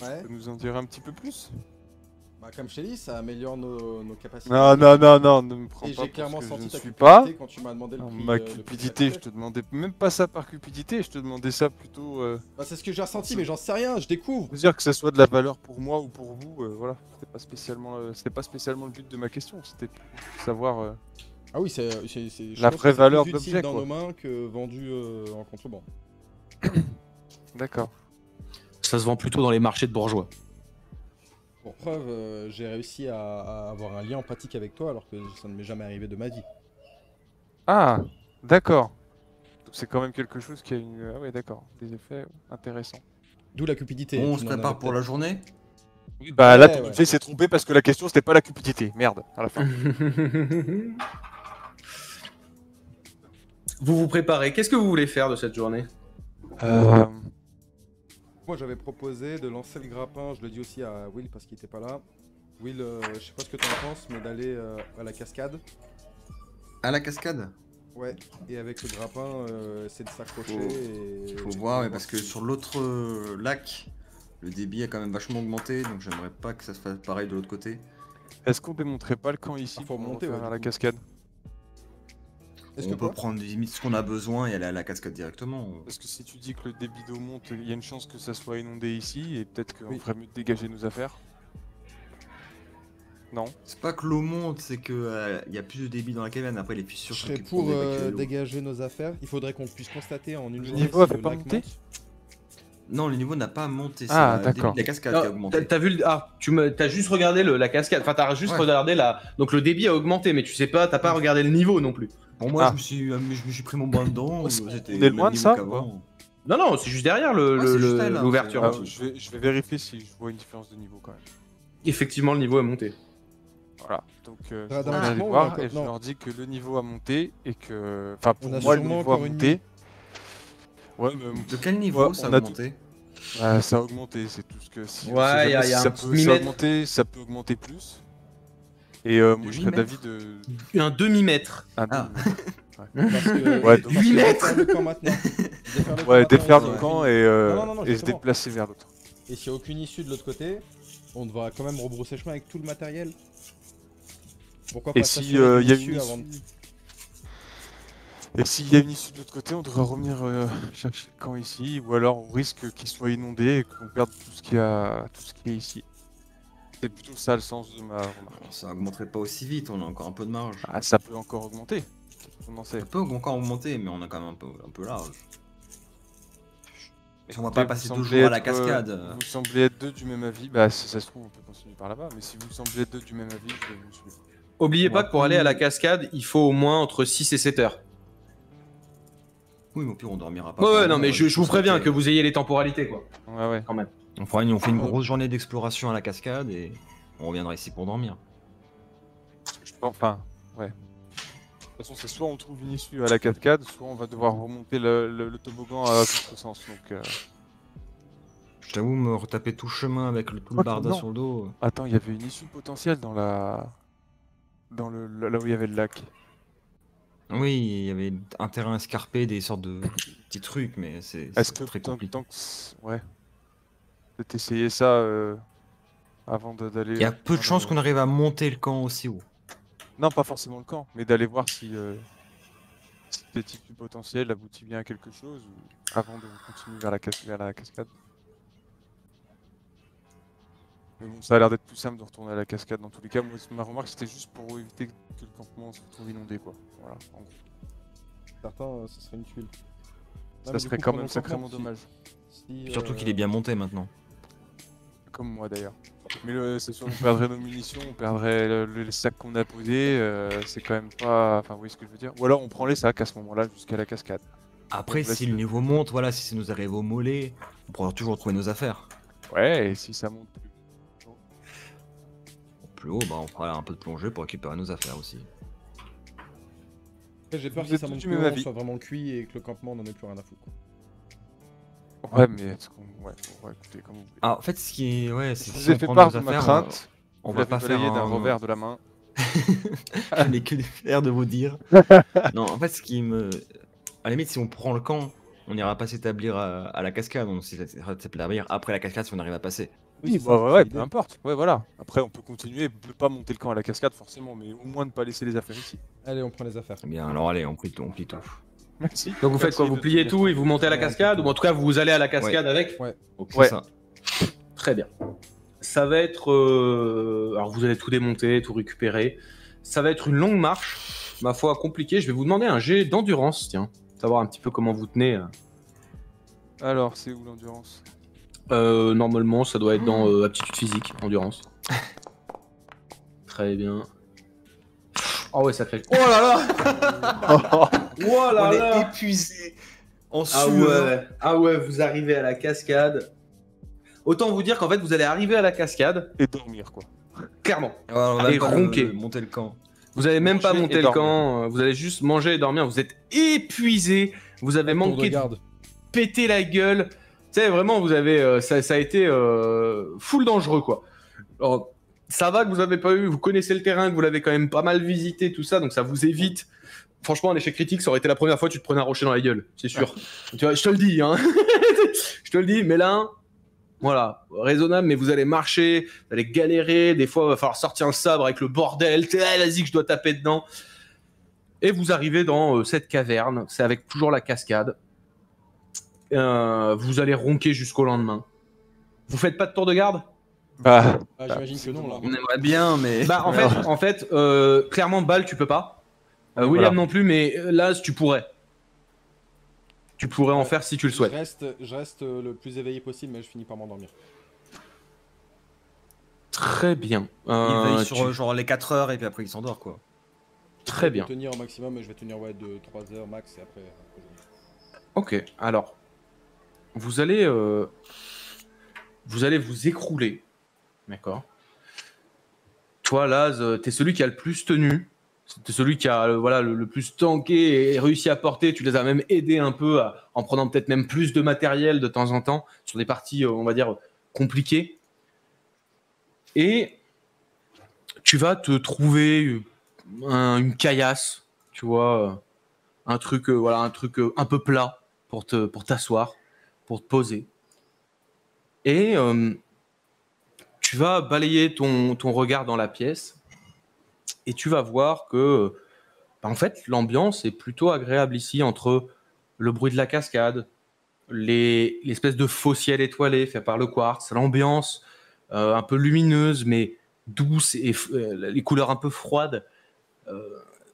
Ouais. tu peux nous en dire un petit peu plus? Bah, comme je t'ai dit, ça améliore nos capacités. Non, ne me prends Et pas j'ai pour clairement ce que je senti ne ta suis cupidité pas. quand tu m'as demandé le Non, prix. ma le prix cupidité, je d'accepter. te demandais même pas ça par cupidité, je te demandais ça plutôt... Bah, c'est ce que j'ai ressenti, mais j'en sais rien, je découvre. dire que ça soit de la valeur pour moi ou pour vous, voilà. C'était pas spécialement le but de ma question, c'était pour savoir... Ah oui, je La pense vraie que c'est valeur plus de utile l'objet, dans quoi. nos mains que vendu en contrebande. D'accord. Ça se vend plutôt dans les marchés de bourgeois. Pour preuve, j'ai réussi à avoir un lien empathique avec toi alors que ça ne m'est jamais arrivé de ma vie. Ah, d'accord. Donc c'est quand même quelque chose qui a une... Ah ouais, d'accord. Des effets intéressants. D'où la cupidité. On tu se n'en avais prépare pour la peut-être- journée. Oui, bah là, Ouais, ton ouais. effet s'est trompé parce que la question, c'était pas la cupidité. Merde, à la fin. Vous vous préparez. Qu'est-ce que vous voulez faire de cette journée? Moi j'avais proposé de lancer le grappin, je le dis aussi à Will parce qu'il était pas là. Will, je sais pas ce que t'en penses, mais d'aller à la cascade. À la cascade. Ouais, et avec le grappin, essayer de s'accrocher et... Il faut voir, mais parce que sur l'autre lac, le débit a quand même vachement augmenté, donc j'aimerais pas que ça se fasse pareil de l'autre côté. Est-ce qu'on démonterait pas le camp ici faut pour remonter, monter ouais, vers du la coup. cascade? Est-ce On que peut quoi prendre limite ce qu'on a besoin et aller à la cascade directement. Parce que si tu dis que le débit d'eau monte, il y a une chance que ça soit inondé ici, et peut-être qu'on Oui. ferait mieux de dégager nos affaires. Non? C'est pas que l'eau monte, c'est que y a plus de débit dans la caverne. Après, les fissures Je sont serais qui pour pourront évacuer l'eau. dégager nos affaires. Il faudrait qu'on puisse constater en une Le journée niveau avait le pas lac monté monte. Non, le niveau n'a pas monté. C'est Ah, le débit d'accord. de la cascade Non, qui a augmenté. t'as vu t'as juste regardé la cascade. Enfin, t'as juste Ouais. regardé la. Donc le débit a augmenté, mais tu sais pas, t'as pas regardé le niveau non plus. Pour moi, Ah. je me suis pris mon bain dedans. On C'était est le loin même de niveau ça, qu'avant. Non, non, c'est juste derrière Ouais, c'est juste là, l'ouverture. Ah, c'est- je vais vérifier si je vois une différence de niveau quand même. Effectivement, le niveau est monté. Voilà, donc je vais Dramatiquement, aller on a voir encore- et je non. leur dis que le niveau a monté et que... Enfin, pour On a moi, le sûrement niveau a encore une monté. Ouais, mais De quel niveau Ouais, ça on a a augmenté ça a augmenté, c'est tout ce que... Si, Ouais, si jamais y a ça un peut demi-mètre. ça a augmenté, ça peut augmenter plus. Et moi, je serais d'avis de... Un demi-mètre. Ah, Ah. non, Parce que, Ouais, parce 8 que mètres. défaire le camp maintenant. ouais, défaire maintenant, le on camp a et, non, et se justement. déplacer vers l'autre. Et s'il n'y a aucune issue de l'autre côté, on devra quand même rebrousser chemin avec tout le matériel. Pourquoi pas Et si s'assurer il y a d'une une issue avant de... issue... Et s'il y a une issue de l'autre côté, on devrait revenir chercher le camp ici, ou alors on risque qu'il soit inondé et qu'on perde tout ce qu'il y a, tout ce qui est ici. C'est plutôt ça le sens de ma remarque. Ça augmenterait pas aussi vite, on a encore un peu de marge. Ah, ça peut encore augmenter. Comment c'est? Ça peut encore augmenter, mais on a quand même un peu large. On va pas passer 2 jours à la cascade. Vous semblez être deux du même avis, bah si ça se trouve on peut continuer par là-bas, mais si vous semblez être deux du même avis, je vais vous suivre. Oubliez On pas va que pour aller à la plus- cascade, il faut au moins entre 6 et 7 heures. Oui, mais au pire, on dormira pas. Ouais, pendant, non, mais on je va vous juste préviens sauter. que vous ayez les temporalités, quoi. Ouais, ouais. Quand même. On fait une grosse journée d'exploration à la cascade et on reviendra ici pour dormir. Je pense, enfin, ouais. De toute façon, c'est soit on trouve une issue à la cascade, soit on va devoir remonter le toboggan à contresens. Donc, Je t'avoue, me retaper tout chemin avec tout le Quoi que barda non. sur le dos. attends, il y avait une issue potentielle dans la, là où il y avait le lac. Oui, il y avait un terrain escarpé, des sortes de petits trucs, mais c'est Est-ce que très tant compliqué. que ouais, peut-être essayer ça avant d'aller. Il y a peu de chances qu'on arrive à monter le camp aussi haut. Non, pas forcément le camp, mais d'aller voir si, si cette issue potentielle aboutit bien à quelque chose ou avant de continuer vers la cascade. Mais bon, ça a l'air d'être plus simple de retourner à la cascade dans tous les cas. Moi, ma remarque c'était juste pour éviter que le campement se retrouve inondé, quoi. Voilà, en gros. Certains, ce serait une tuile. Ça serait quand même sacrément dommage. Surtout qu'il est bien monté maintenant. Comme moi d'ailleurs. Mais c'est sûr, on perdrait nos munitions, on perdrait les sacs qu'on a posés, c'est quand même pas. Enfin, vous voyez ce que je veux dire? Ou alors on prend les sacs à ce moment-là jusqu'à la cascade. Après, Ouais, si c'est- le niveau monte, voilà, si ça nous arrive au mollet, on pourra toujours trouver nos affaires. Ouais, et si ça monte plus. Plus haut, bah, on fera un peu de plongée pour récupérer nos affaires aussi. Après, j'ai peur Vous que êtes ça tous monte du plus même haut, on avis. soit vraiment cuit et que le campement n'en ait plus rien à foutre. Ouais, mais est-ce qu'on. Ouais, bon, ouais, écoutez, comme vous voulez. Ah, en fait, ce qui est. Ouais, Je c'est vous si ai on fait prend part nos de ma affaires, crainte. on Vous va pas l'avez faire balayé d'un un... revers de la main. Je n'ai que des faire de vous dire. Non, en fait, ce qui me. À la limite, si on prend le camp, on n'ira pas s'établir à la cascade. On s'établir après la cascade si on arrive à passer. Oui, c'est bah ça, ouais, c'est ouais, l'idée. peu importe. Ouais, voilà. Après, on peut continuer, ne pas monter le camp à la cascade forcément, mais au moins ne pas laisser les affaires ici. Allez, on prend les affaires. Eh bien, alors allez, on plie tout. Merci. Donc vous faites quoi? Vous pliez tout et vous montez à la Ouais, cascade? c'est Ou en tout cas, vous allez à la cascade avec? Ouais. C'est Ouais. ça. Très bien. Ça va être... Alors vous allez tout démonter, tout récupérer. Ça va être une longue marche, ma foi compliquée. Je vais vous demander un jet d'endurance, tiens. Savoir un petit peu comment vous tenez. Alors, c'est où l'endurance? Normalement, ça doit être dans aptitude physique, endurance. Très bien. Oh ouais, ça crée. Oh là là! Oh là là! épuisé. En Ah ouais, vous arrivez à la cascade. Autant vous dire qu'en fait, vous allez arriver à la cascade, Et dormir, quoi. clairement. on va Et pas ronquer. monter le camp. Vous allez même pas Manger monter et le dormir. camp, vous allez juste manger et dormir. Vous êtes épuisé, vous avez Tour de manqué de garde. péter la gueule. Tu sais, vraiment, vous avez, ça a été full dangereux, quoi. Alors, ça va que vous avez pas eu, vous connaissez le terrain, que vous l'avez quand même pas mal visité, tout ça, donc ça vous évite franchement, un échec critique, ça aurait été la première fois que tu te prenais un rocher dans la gueule, c'est sûr. Tu vois, je te le dis, hein. Je te le dis, mais là, voilà, raisonnable, mais vous allez marcher, vous allez galérer, des fois, il va falloir sortir un sabre avec le bordel, vas-y que je dois taper dedans. Et vous arrivez dans cette caverne, c'est avec toujours la cascade. Vous allez ronquer jusqu'au lendemain. Vous faites pas de tour de garde? Bah, J'imagine que non, là. On aimerait bien, mais. Bah, en fait, clairement, Bal, tu peux pas. William Voilà. non plus, mais là, tu pourrais. Tu pourrais en faire si tu le souhaites. Je reste le plus éveillé possible, mais je finis par m'endormir. Très bien. Il veille sur genre les 4 heures et puis après il s'endort quoi. Très Je bien. vais tenir au maximum, mais je vais tenir ouais, 2-3 heures max et après. Ok, alors, vous allez vous écrouler, d'accord? Toi, Laz, t'es celui qui a le plus tenu, t'es celui qui a voilà, le plus tanké et réussi à porter, tu les as même aidés un peu en prenant peut-être même plus de matériel de temps en temps sur des parties, on va dire, compliquées. Et tu vas te trouver une caillasse, tu vois, un truc, voilà, un truc un peu plat pour t'asseoir, pour te poser. Et tu vas balayer ton regard dans la pièce et tu vas voir que, en fait, l'ambiance est plutôt agréable ici entre le bruit de la cascade, l'espèce de faux ciel étoilé fait par le quartz, l'ambiance un peu lumineuse mais douce et les couleurs un peu froides.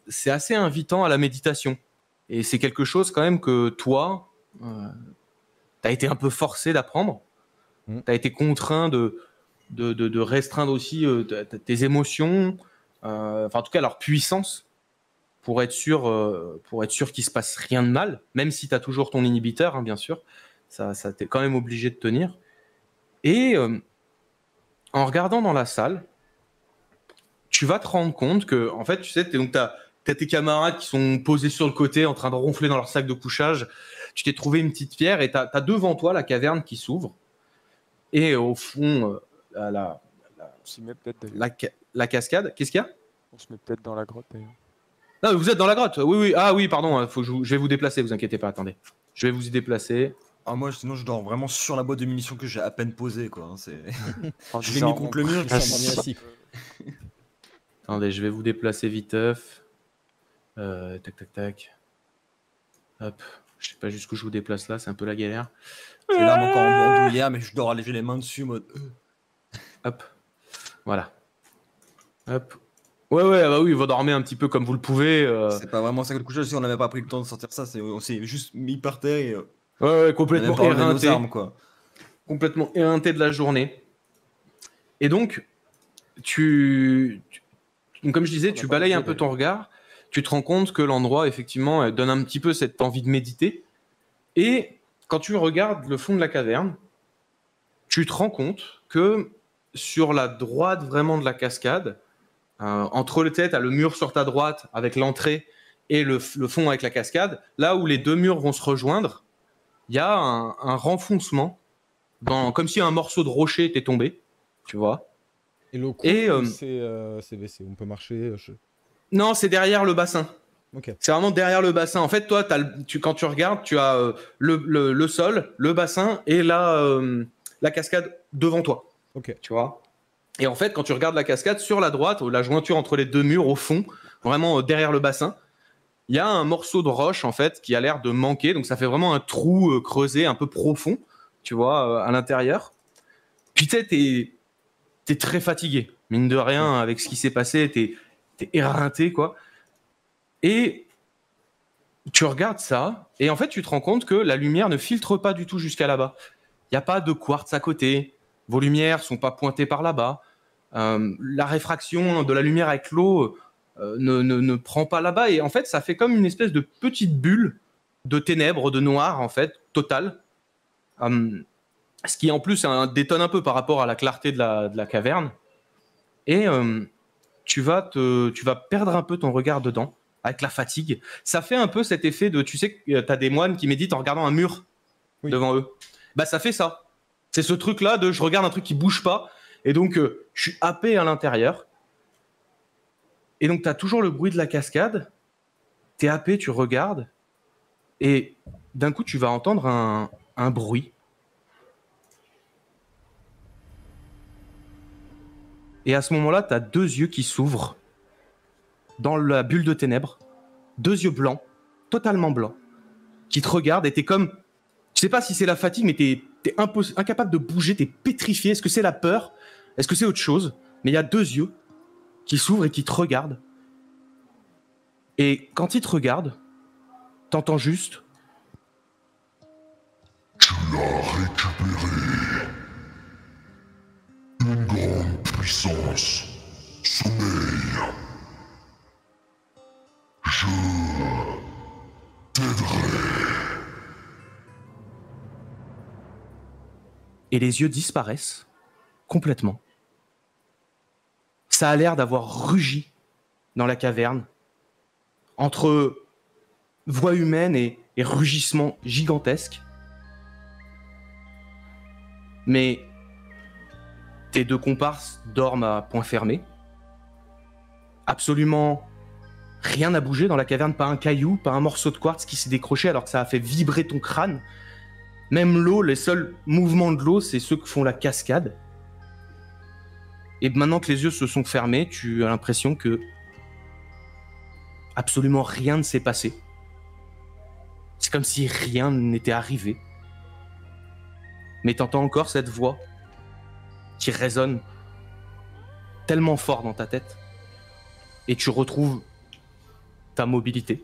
C'est assez invitant à la méditation. Et c'est quelque chose quand même que toi, tu as été un peu forcé d'apprendre. Tu as été contraint de restreindre aussi tes émotions, enfin en tout cas leur puissance, pour être sûr qu'il se passe rien de mal, même si tu as toujours ton inhibiteur, hein, bien sûr. Ça t'es quand même obligé de tenir. Et en regardant dans la salle, tu vas te rendre compte que, en fait, tu sais, t'as tes camarades qui sont posés sur le côté en train de ronfler dans leur sac de couchage. Tu t'es trouvé une petite pierre et tu as devant toi la caverne qui s'ouvre. Et au fond, on s'y met peut-être d'ailleurs. la cascade. Qu'est-ce qu'il y a? On se met peut-être dans la grotte d'ailleurs. Non, vous êtes dans la grotte. Oui, oui. Ah oui, pardon. Je vais vous déplacer, vous inquiétez pas. Attendez. Je vais vous y déplacer. Ah, moi sinon je dors vraiment sur la boîte de munitions que j'ai à peine posée quoi. Hein, c'est... En Je l'ai mis disant, contre le mur. Je suis endormi assis. Attendez, je vais vous déplacer viteuf. Tac, tac, tac. Hop. Je sais pas jusqu'où je vous déplace là, c'est un peu la galère. J'ai l'arme encore en bandoulière, mais je dors alléger les mains dessus, mode. Hop. Voilà. Hop. Ouais, bah oui, vous dormez un petit peu comme vous le pouvez. C'est pas vraiment ça que le couchage, si on n'avait pas pris le temps de sortir ça, on s'est juste mis par terre et. Ouais, complètement on avait pas enlevé nos éreinté. armes, quoi. Complètement éreinté de la journée. Et donc, donc, comme je disais, tu balayes un peu ton regard, tu te rends compte que l'endroit, effectivement, donne un petit peu cette envie de méditer. Et quand tu regardes le fond de la caverne, tu te rends compte que sur la droite vraiment de la cascade, entre le tête, à le mur sur ta droite avec l'entrée et le fond avec la cascade, là où les deux murs vont se rejoindre, il y a un renfoncement, comme si un morceau de rocher était tombé, tu vois. Et le coup, Et, c'est WC, on peut marcher. Non, c'est derrière le bassin. Ok. C'est vraiment derrière le bassin. En fait, toi, quand tu regardes, tu as le sol, le bassin et la cascade devant toi. Ok. Tu vois. Et en fait, quand tu regardes la cascade, sur la droite, la jointure entre les deux murs, au fond, vraiment derrière le bassin, il y a un morceau de roche, en fait, qui a l'air de manquer. Donc, ça fait vraiment un trou creusé un peu profond, tu vois, à l'intérieur. Puis, tu sais, t'es très fatigué. Mine de rien, avec ce qui s'est passé, t'es éreinté, quoi. Et tu regardes ça, et en fait, tu te rends compte que la lumière ne filtre pas du tout jusqu'à là-bas. Il n'y a pas de quartz à côté. Vos lumières ne sont pas pointées par là-bas. La réfraction de la lumière avec l'eau ne prend pas là-bas. Et en fait, ça fait comme une espèce de petite bulle de ténèbres, de noir, en fait, totale. Ce qui, en plus, détonne un peu par rapport à la clarté de la caverne. Et tu vas perdre un peu ton regard dedans, avec la fatigue. Ça fait un peu cet effet de, tu sais, tu as des moines qui méditent en regardant un mur devant eux. Bah, ça fait ça. C'est ce truc-là de je regarde un truc qui bouge pas, et donc je suis happé à l'intérieur. Et donc, tu as toujours le bruit de la cascade. t'es happé, tu regardes, et d'un coup, tu vas entendre un bruit. Et à ce moment-là, t'as 2 yeux qui s'ouvrent dans la bulle de ténèbres. 2 yeux blancs, totalement blancs, qui te regardent et t'es comme... Je sais pas si c'est la fatigue, mais t'es incapable de bouger, t'es pétrifié. Est-ce que c'est la peur? Est-ce que c'est autre chose? Mais il y a 2 yeux qui s'ouvrent et qui te regardent. Et quand ils te regardent, t'entends juste... Tu l'as récupéré. Une grande puissance. Sommeil. Je t'aiderai. Et les yeux disparaissent complètement. Ça a l'air d'avoir rugi dans la caverne, entre voix humaine et rugissements gigantesques. Mais tes 2 comparses dorment à point fermé. Absolument rien n'a bougé dans la caverne, pas un caillou, pas un morceau de quartz qui s'est décroché alors que ça a fait vibrer ton crâne. Même l'eau, les seuls mouvements de l'eau, c'est ceux qui font la cascade. Et maintenant que les yeux se sont fermés, tu as l'impression que absolument rien ne s'est passé. C'est comme si rien n'était arrivé. Mais t'entends encore cette voix qui résonne tellement fort dans ta tête. Et tu retrouves ta mobilité.